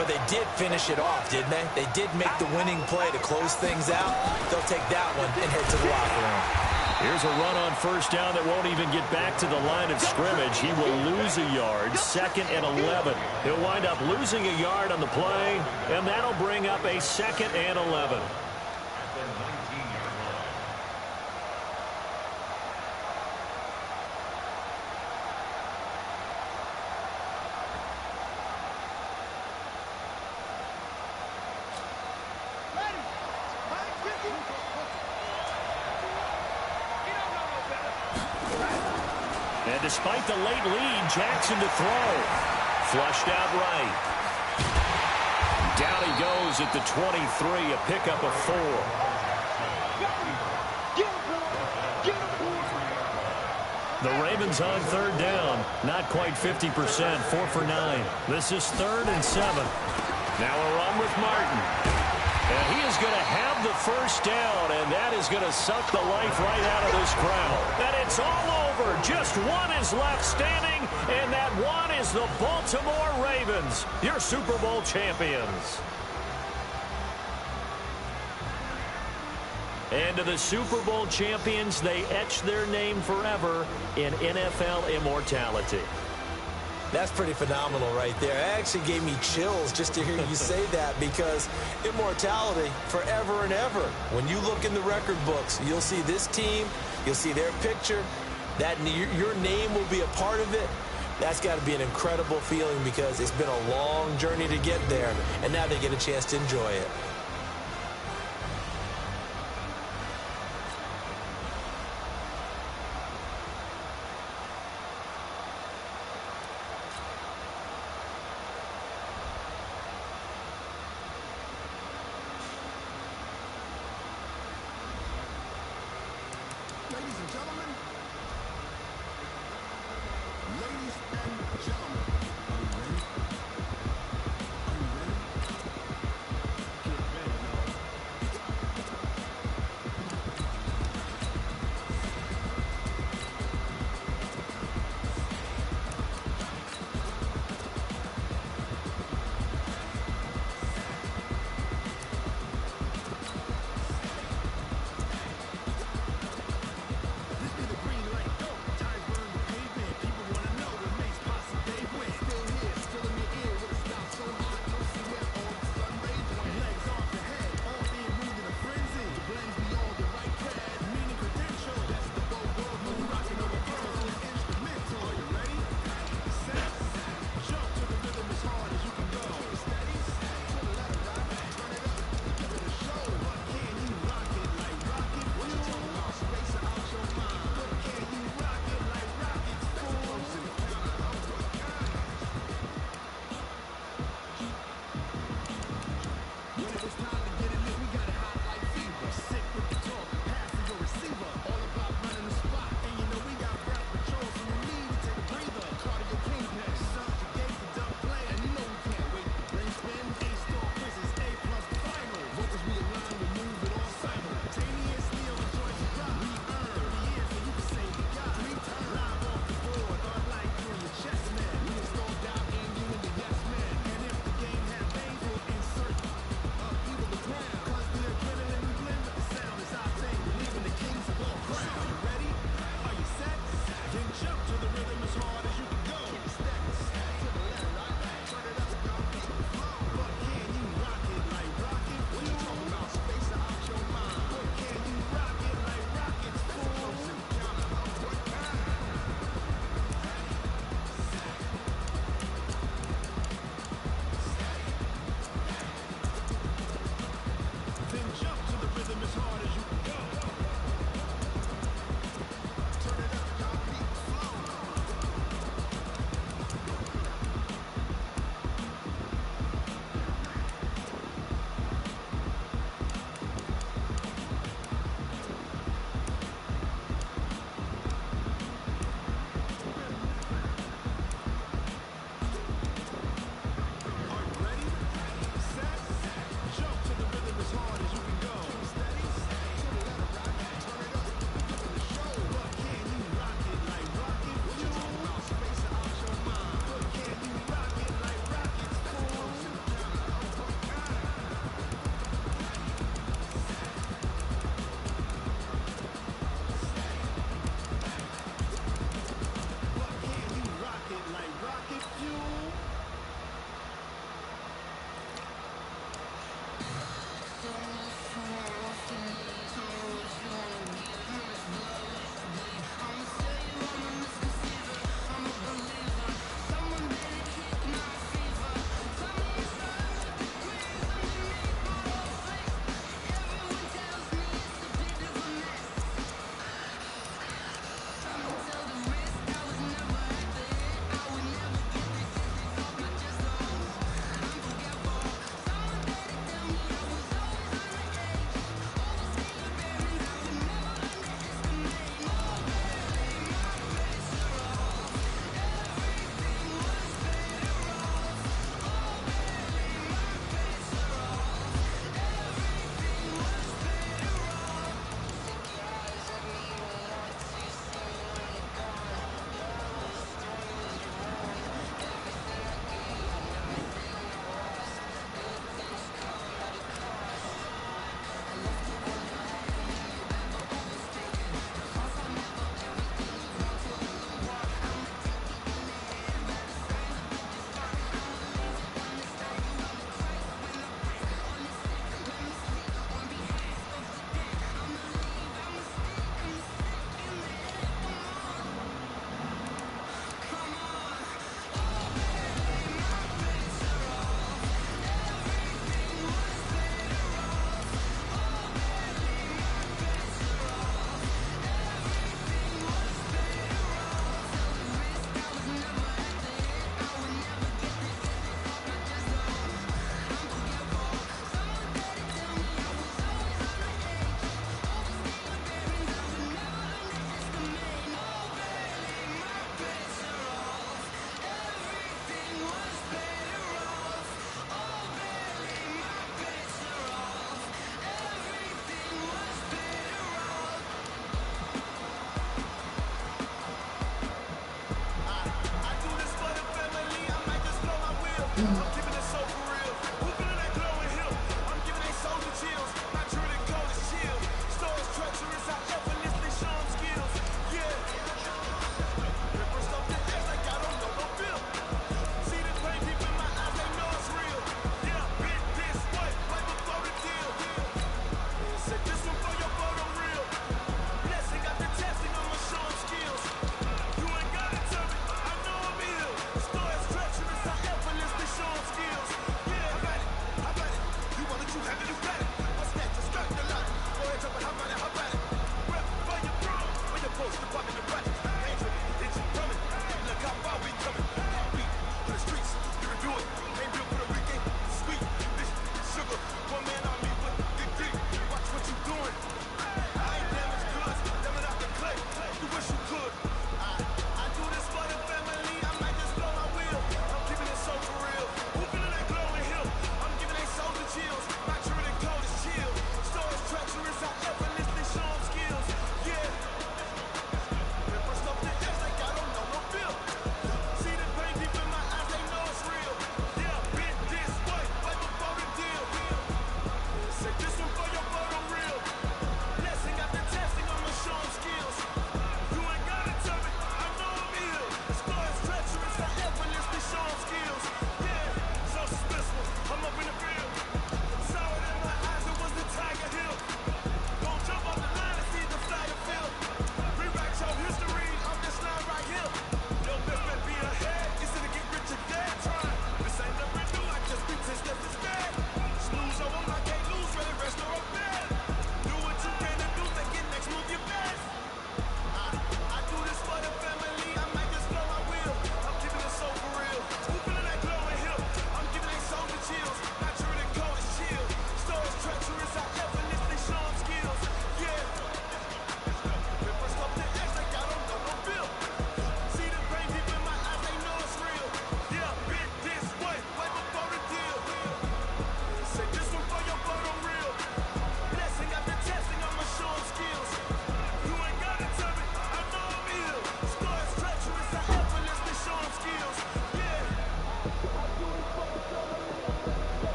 but they did finish it off, didn't they? They did make the winning play to close things out. They'll take that one and head to the locker room. Here's a run on first down that won't even get back to the line of scrimmage. He will lose a yard, 2nd and 11. He'll wind up losing a yard on the play, and that'll bring up a 2nd and 11. And despite the late lead, Jackson to throw. Flushed out right. Down he goes at the 23, a pickup of 4. The Ravens on 3rd down. Not quite 50%, 4 for 9. This is 3rd and 7. Now a run with Martin. And he is going to have the first down, and that is going to suck the life right out of this crowd. And it's all over. Just one is left standing, and that one is the Baltimore Ravens, your Super Bowl champions. And to the Super Bowl champions, they etch their name forever in NFL immortality. That's pretty phenomenal right there. It actually gave me chills just to hear you say that, because immortality forever and ever. When you look in the record books, you'll see this team, you'll see their picture, that your name will be a part of it. That's got to be an incredible feeling, because it's been a long journey to get there, and now they get a chance to enjoy it.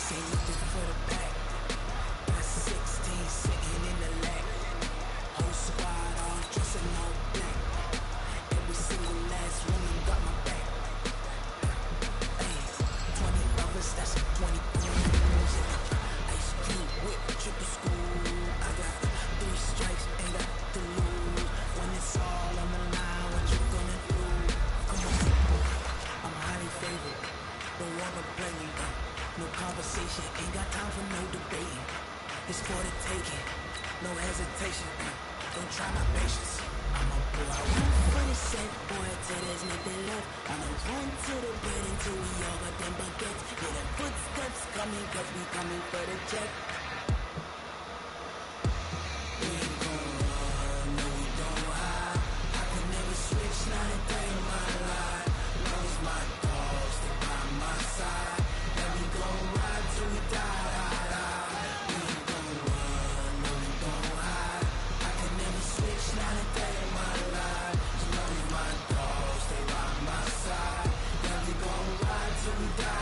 Niggas ain't looking for the pack. Got 16 sitting in the lap. Whole squad all dressing all black. Every single last one of them got my back. Hey, 20 others, that's 20 goons. Ice Cube whip, triple school. I got 3 strikes, ain't got to lose. When it's all on the line, what you gonna do? Come on, I'm highly favored. Don't wanna play me. No conversation, ain't got time for no debating. It's for the taking, no hesitation. Don't try my patience. I'm a boy, I run for the set, boy, till there's nothing left. I'ma run to the bed until we all got them baguettes. Hear the footsteps coming, cause we coming for the check. We ain't gon' run, no we don't hide. I can never switch, not a day in my life. Love's my dogs, they by my side. And we gon' ride till we die. We ain't gon' run, no we don't hide. I can never switch, not a day in my life. So love's my dogs, they by my side. And we gon' ride till we die.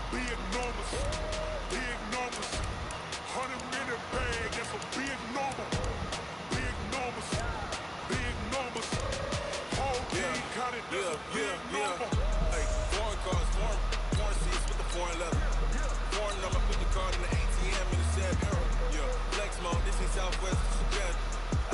Big numbers, big numbers. 100 in the bag, that's a big number. Big numbers, big numbers. Whole team counted, that's a big number. Hey, foreign cars, foreign seats with the foreign leather. Foreign number, put the card in the ATM in the sad arrow. Yeah, flex mode, this is Southwest, this is jet.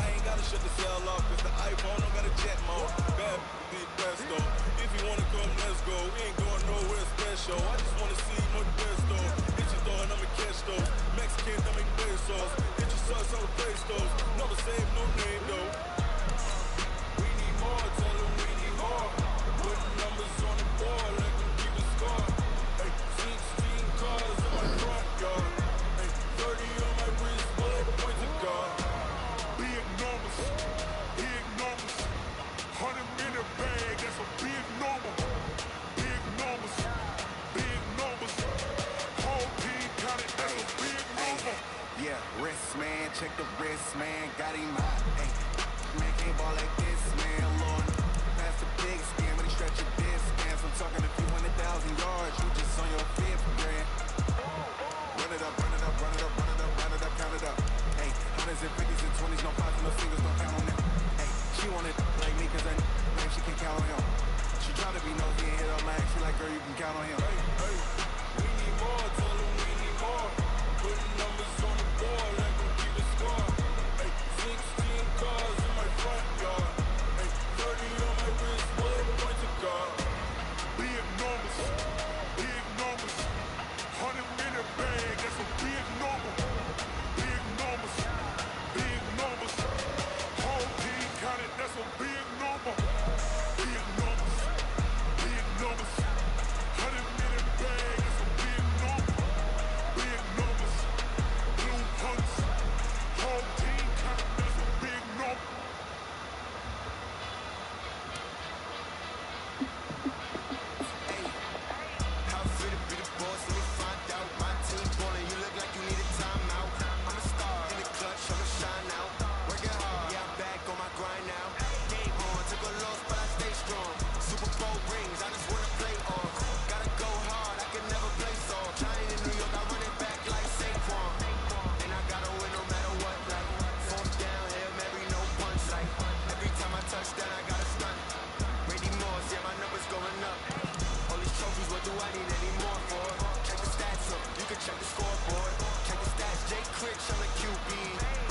I ain't gotta shut the cell off, cause the iPhone don't got a jet mode. Bad big presto. If you wanna come, let's go. We ain't going nowhere special. I just wanna see more best though. Hit your door and I'ma catch those. Mexican, I make pesos. Hit your sauce, I'ma place those. Never save no name though. We need more, tell them we need more. Putting numbers on the board, let them keep the score. Hey, 16 cars in my front yard. Hey, 30 on my wrist, bullet point to God. Big numbers, big numbers. 100 in the bag, that's a big number. Big numbers, big numbers. Whole team counted, that's a big number. Yeah, wrist man, check the wrist man, got him hot. Hey, man can't ball like this, man. Lord, pass the big skin, but he stretch your distance. I'm talking a few 100,000 yards, you just on your 5th grand. Run it up, run it up, run it up, run it up, run it up, count it up. Hey, hundreds and 50s and 20s, no fives and no singles, don't count on them. Hey, she want it like me, cause I man, she can count on him. She try to be nosy and hit up my ex, she like, girl, you can count on him. Hey, hey, we need more, tell them we need more. Putting numbers on the board, let them keep the score. Hey, 16 cars in my front yard. Hey, 30 on my wrist, bullet point to God. Big numbers, big numbers. 100 in the bag, that's a big number. Big numbers, big numbers. Whole team counted, that's a big number. Big numbers, big numbers. 100 in the bag, that's a big number. Big numbers, blue hunts. Whole team counted, that's a big number. Hey, how fit to be the boss? Let me find out. My team ballin', you look like you need a timeout. I'm a star in the clutch, I'ma shine out. Working hard, yeah, I'm back on my grind now. Game on, took a loss, but I stay strong. Super Bowl rings, I just wanna play on. Gotta go hard, I can never play soft. Giant in New York, I run it back like Saquon. And I gotta win no matter what, like 4th down, Hail Mary, no punch. Like every time I touch down, I gotta stunt. Brady Moss, yeah, my numbers going up. All these trophies, what do I need any more for? Check the stats up, you can check the scoreboard. Check the stats, Jay Critch, I'm a QB.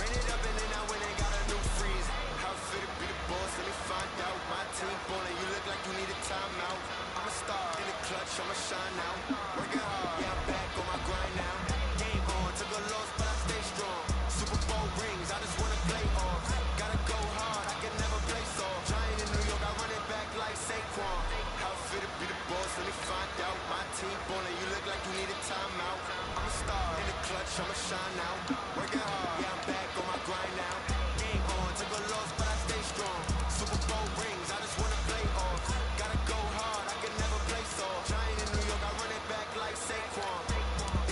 Ran it up and then I went and got a new freeze. How fit to be the boss, let me find out. My team ballin', you look like you need a timeout. I'm a star in the clutch, I'ma shine out. Working hard, yeah, I'm back on my grind now. Game on, took a loss, but I stay strong. Super Bowl rings, I just wanna play off. Gotta go hard, I can never play soft. Giant in New York, I run it back like Saquon. How fit to be the boss, let me find out. My team ballin', you look like you need a timeout. I'm a star in the clutch, clutch, I'ma shine out. Working hard, yeah, I'm back on my grind now. Game on, took a loss, but I stay strong. Super Bowl rings, I just wanna play off. Gotta go hard, I can never play soft. Giant in New York, I run it back like Saquon.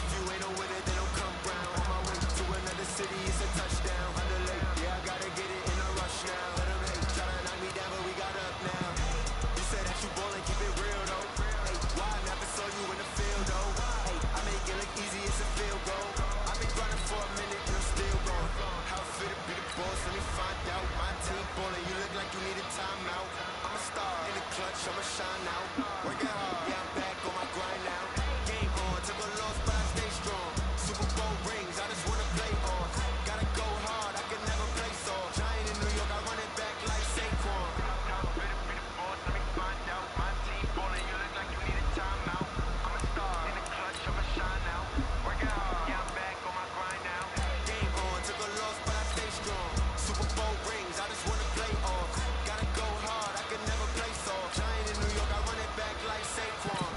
If you ain't no winner, then don't come round. On my way to another city, it's a touchdown. Underlay, yeah, I gotta get it in a rush now. Let them hate, try to knock me down, but we got up now. You said that you ballin', keep it real though. Hey, why I never saw you in the field though? Hey, I make it look easy, it's a field goal. I've been grinding for a minute and I'm still going. How fit to be the boss, let me find out. My team ballin', you look like you need a timeout. I'm a star in the clutch, I'ma shine out. Working hard, yeah, I'm back on my grind now. Game on, took a loss, but I stay strong. Super Bowl rings, I just wanna play off. Gotta go hard, I can never play soft. Giant in New York, I run it back like Saquon. How fit to be the boss, let me find out. My team ballin', you look like you need a timeout. I'm a star in the clutch, I'ma shine out. Working hard, yeah, I'm back on my grind now. Game on, took a loss, but I stay strong. Super Bowl rings, I just wanna play off. Gotta go hard, I can never play soft. Giant in New York, I run it back like Saquon.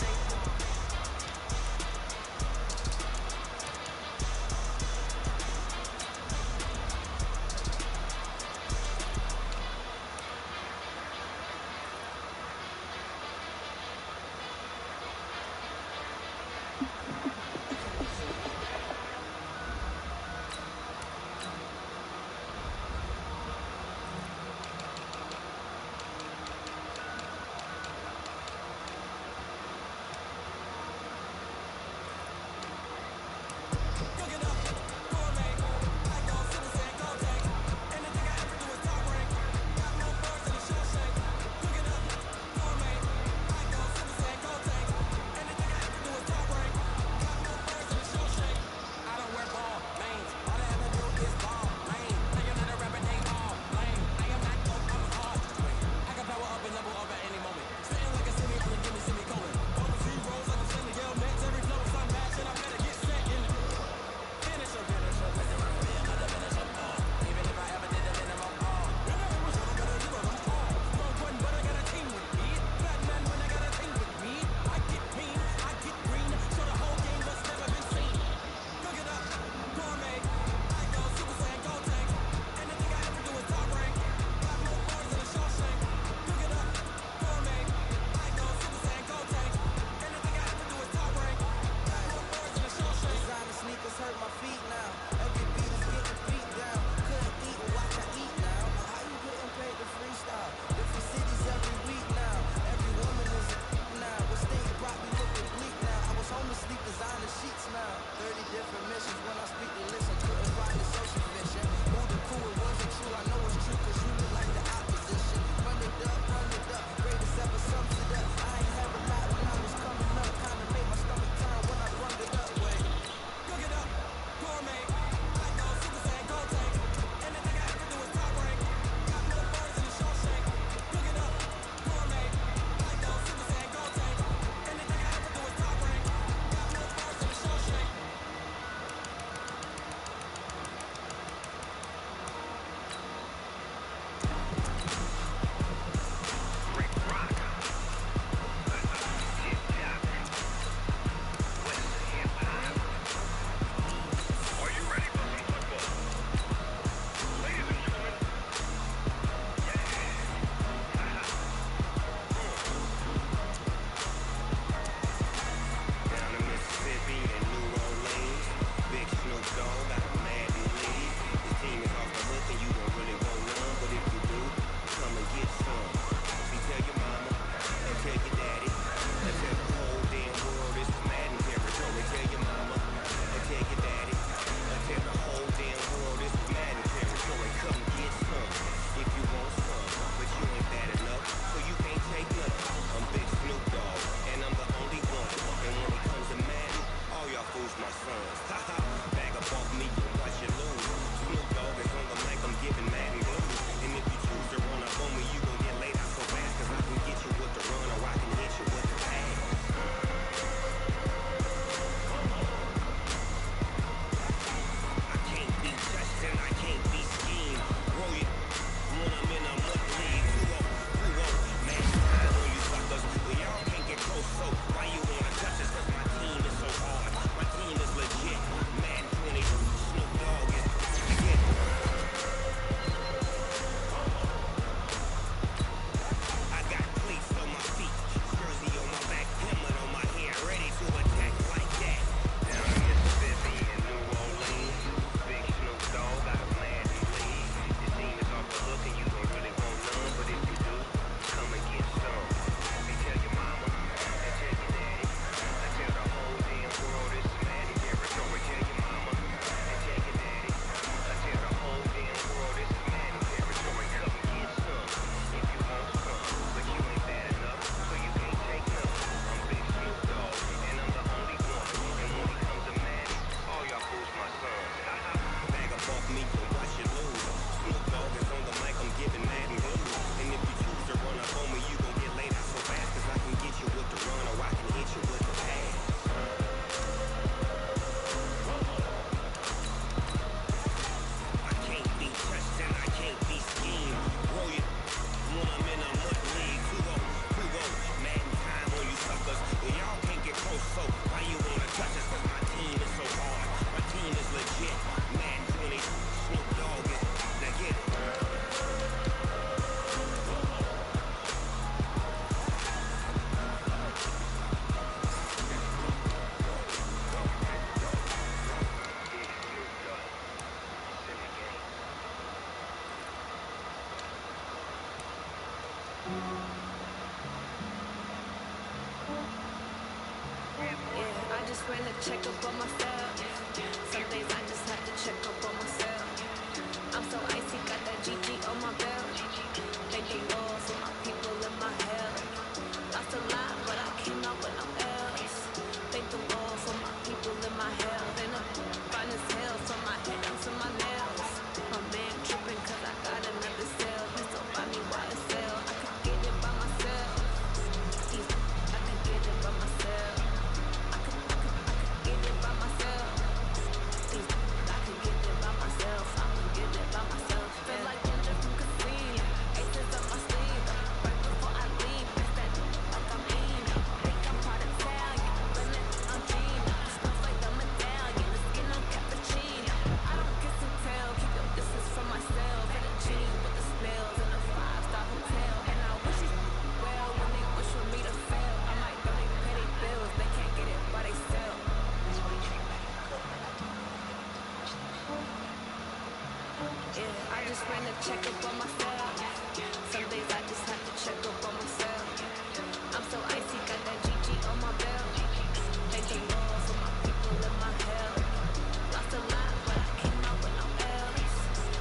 just ran a check up on myself. Some days I just have to check up on myself. I'm so icy, got that GG on my belt. Thank the Lord for my people in my hell. Lost a lot, but I came out with no else. Thank the Lord for my people in my hell. And I'm fine as hell from my hands and my nails. My man tripping cause I got another cell. Please don't buy me YSL. I could get it by myself. Easy, I could get it by myself. I could get it by myself. Easy, I could get it by myself. I'ma get it by myself. Feel like ginger from casino. Aces up my sleeve. Right before I leave, it's that like I'm in. Think I'm part Italian, but I'm Gina. Smells like the medallion, the skin on cappuccino. I don't kiss and tell, keep your distance from myself. Fettuccine with the snails in a 5-star hotel. And I wish you well when they wish for me to fail. I might donate petty bills, they can't get it by they sell. Yeah, I just ran a check up on myself. Some days I just have to check up on myself. I'm so icy, got that GG on my belt. Thank the Lord for my people in my hell. Lost a lot, but I came out with no else.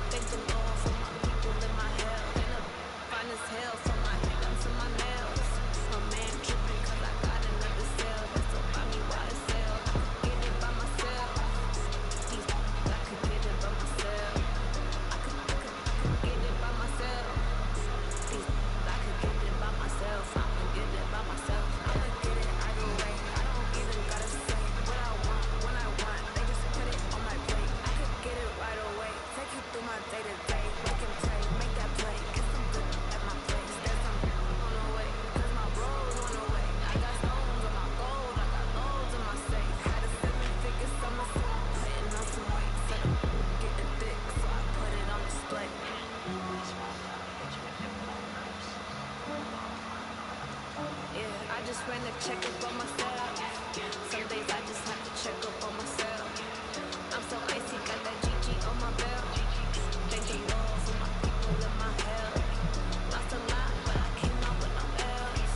Thank the Lord for my people in my hell. And I'm fine as hell from my hands and my nails. My man tripping cause I got another cell. That's so buy me YSL. I could get it by myself. Easy, I could get it by myself. I could get it by myself. Easy, I could get it by myself. I'ma get it by myself. I'ma get it either way. I don't even gotta say what I want when I want. They just put it on my plate. I could get it right away. Take you through my day to day. Make and take, make that play. Get some good at my place. There's some on the way. Cause my bros on the way. I got stones on my gold. I got loads in my safe. Had a 7-figure summer song. Putting on some weight. Said I'm getting thick, so I put it on display. Yeah, I just ran a check up on myself. Some days I just have to check up on myself. I'm so icy, got that GG on my belt. Thank the Lord for my people in my hell. Lost a lot, but I came out with no else.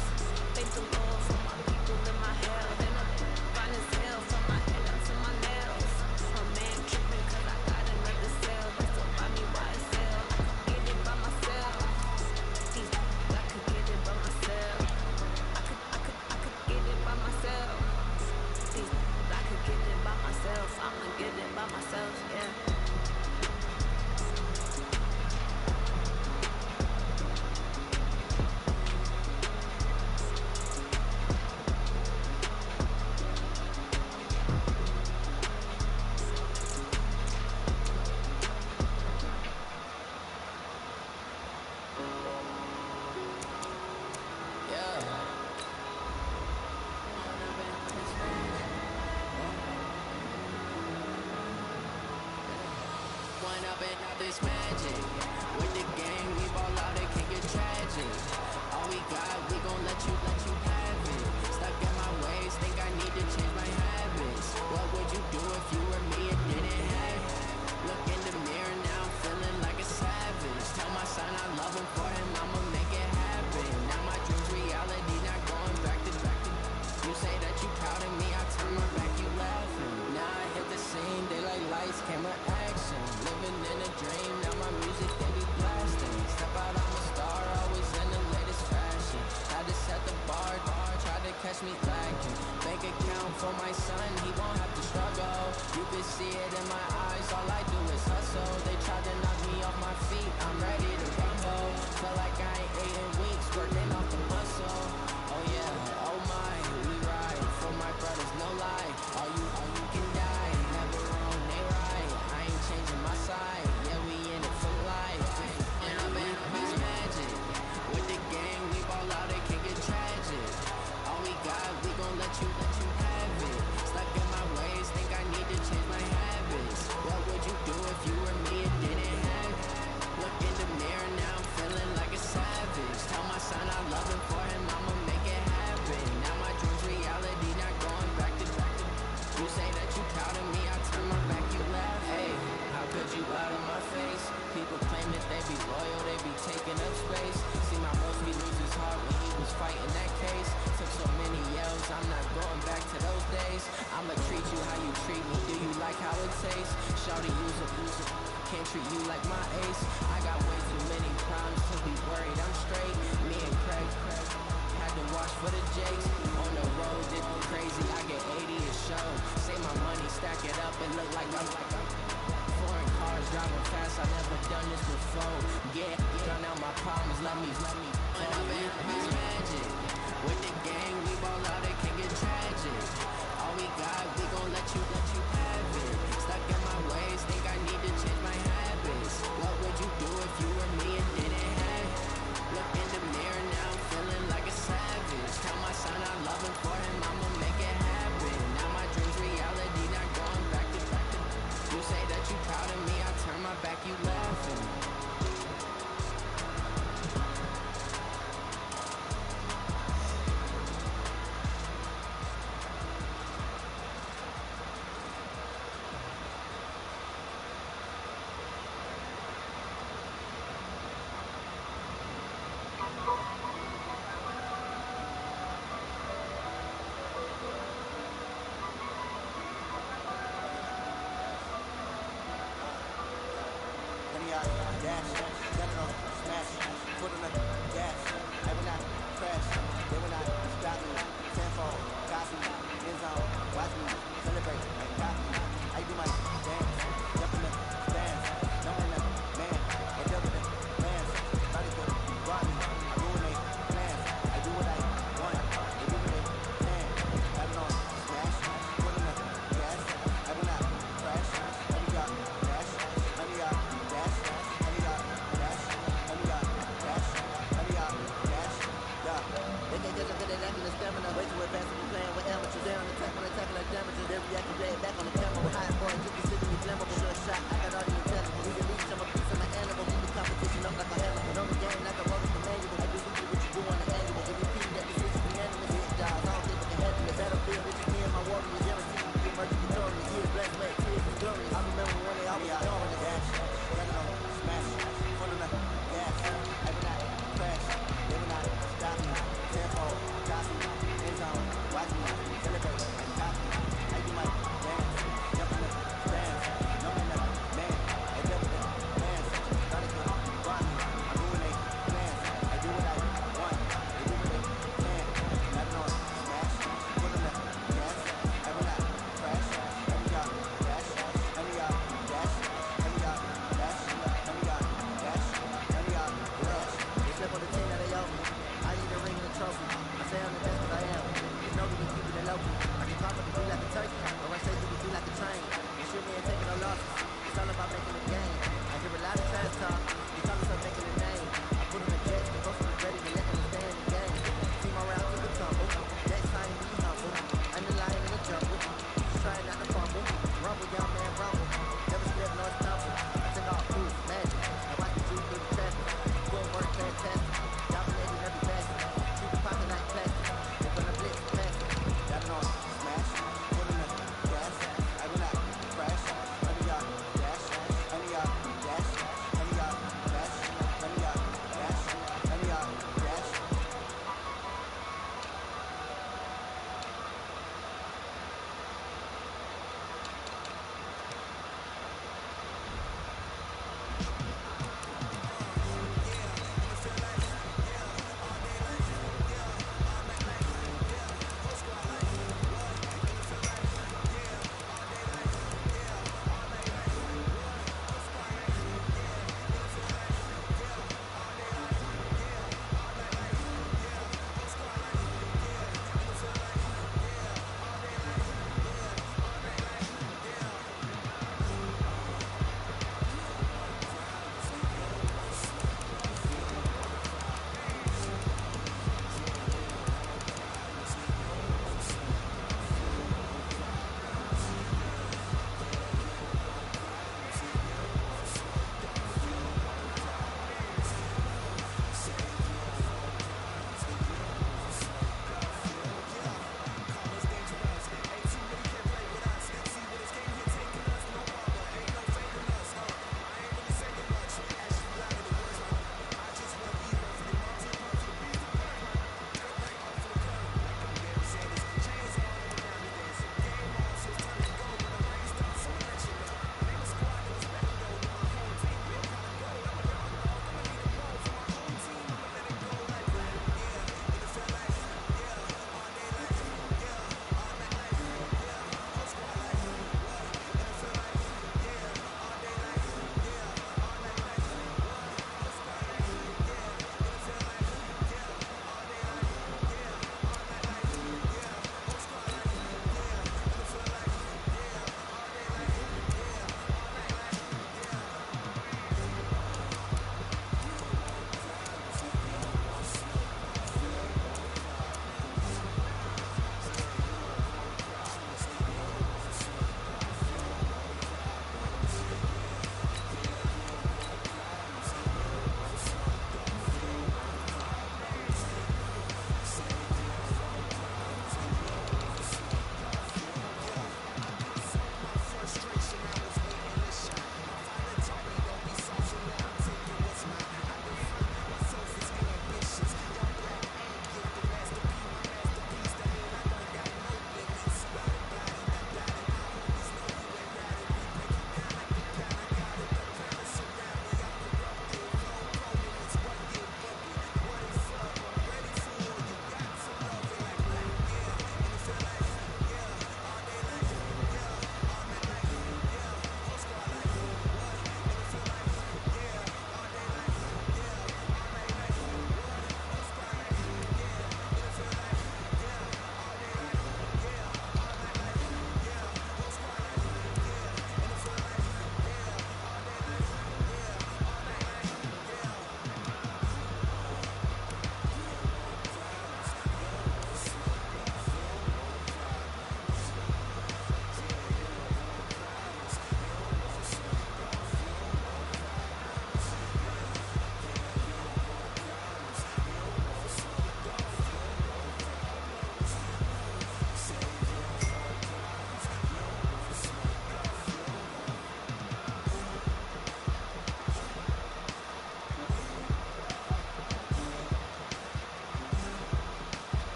Thank the Lord for my people in my hell. And I'm fine as hell from my hands and my nails. My man tripping cause I got another cell. That's so buy me YSL. I could get it by myself. Easy, I could get it by myself. I could get it by myself. Easy, I could get it by myself. I'ma get it by myself, yeah. This magic with the game, we ball out, it can get tragic. All we got, we gon' let you have it. Stuck in my ways, think I need to change my habits. What would you do if you were me and didn't have it? Look in the mirror now, I'm feeling like a savage. Tell my son I love him for him, I'ma make it happen. Now my dream's reality, not going back to. You say that you proud of me, I turn my back, you laughing. Now I hit the scene, daylight lights, camera action. Living in a dream, now my music they be blasting. Step out, I'm a star, always in the latest fashion. Had to set the bar, try to catch me lacking. Bank account for my son, he won't have to struggle. You can see it in my eyes, all I do is hustle. They tried to knock me off my feet, I'm ready to rumble. Feel like I ain't ate in weeks, working off the muscle. Oh yeah, oh my, we ride for my brothers, no lie. All you can die, never wrong, they right. I ain't changing my side, yeah, we in it for life. And I'm in this magic. With the game, we ball out, it can get tragic. All we got, we gon' let you have it. Stuck in my ways, think I need to change my habits. What would you do if you were me and didn't have it? Look in the mirror, now I'm feeling like a savage. Tell my son I love him for him, I'ma make it happen. Now my dream's reality, not going back to. You say that you proud of me, I turn my back, you laugh. Hey, how could you lie to my face? People claim that they be loyal, they be taking up space. See my broski lose his heart when he was fighting that case. Took so many yells, I'm not going back to those days. I'm a treat me? Do you like how it tastes? Shawty, use a can't treat you like my ace. I got way too many problems to be worried. I'm straight. Me and Craig had to watch for the Jakes. On the road, did crazy. I get 80 a show. Save my money, stack it up, and look like I'm foreign cars driving fast. I never done this before. Yeah, drown out my problems. Let me. When I'm in this magic with the gang, we ball out. It can get tragic. All we got, we gon' let you have it. Stuck in my ways, think I need to change my habits. What would you do if you were me and didn't have it? Look in the mirror now, I'm feeling like a savage. Tell my son I love him for him, I'ma make it happen. Now my dreams reality, not going back to. You say that you proud of me, I turn my back, you laughing.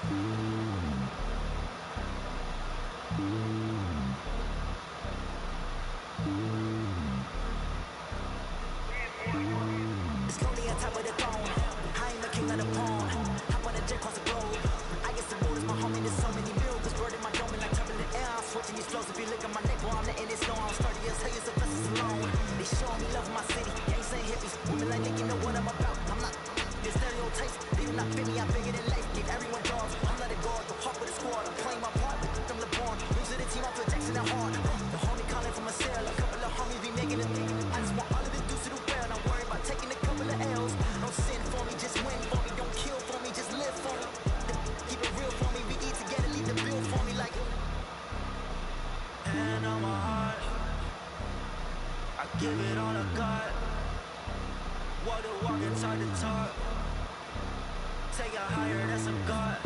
It's lonely on top of the throne. I ain't the king of the pawn. Hop on a jet across the globe. I guess the road is my home and there's so many miracles. Bird in my dome and like turbulent air. I'm switching these flows. If you look at my neck, boy, I'm letting it snow. I'm sturdy as hell, it's a blessing alone. They showing me love in my city. Gangs saying hippies. Women like Nick, you know what I'm about. I'm not the stereotypes. They do not fit me. I'm bigger than life. Give everyone jobs. I'm not a guard. The hawk with a squad. I'm playing my part. I'm LeBron. Losing the team. I feel Jackson at heart. The homie calling from a cell. A couple of homies be making a thing. I just want all of the dudes to do well. Not worry about taking a couple of L's. Don't sin for me, just win for me. Don't kill for me, just live for me. Keep it real for me. We eat together, leave the bill for me like. Hand on my heart, I give it all I got. Walk the walk and talk the talk. Take it higher, that's a God.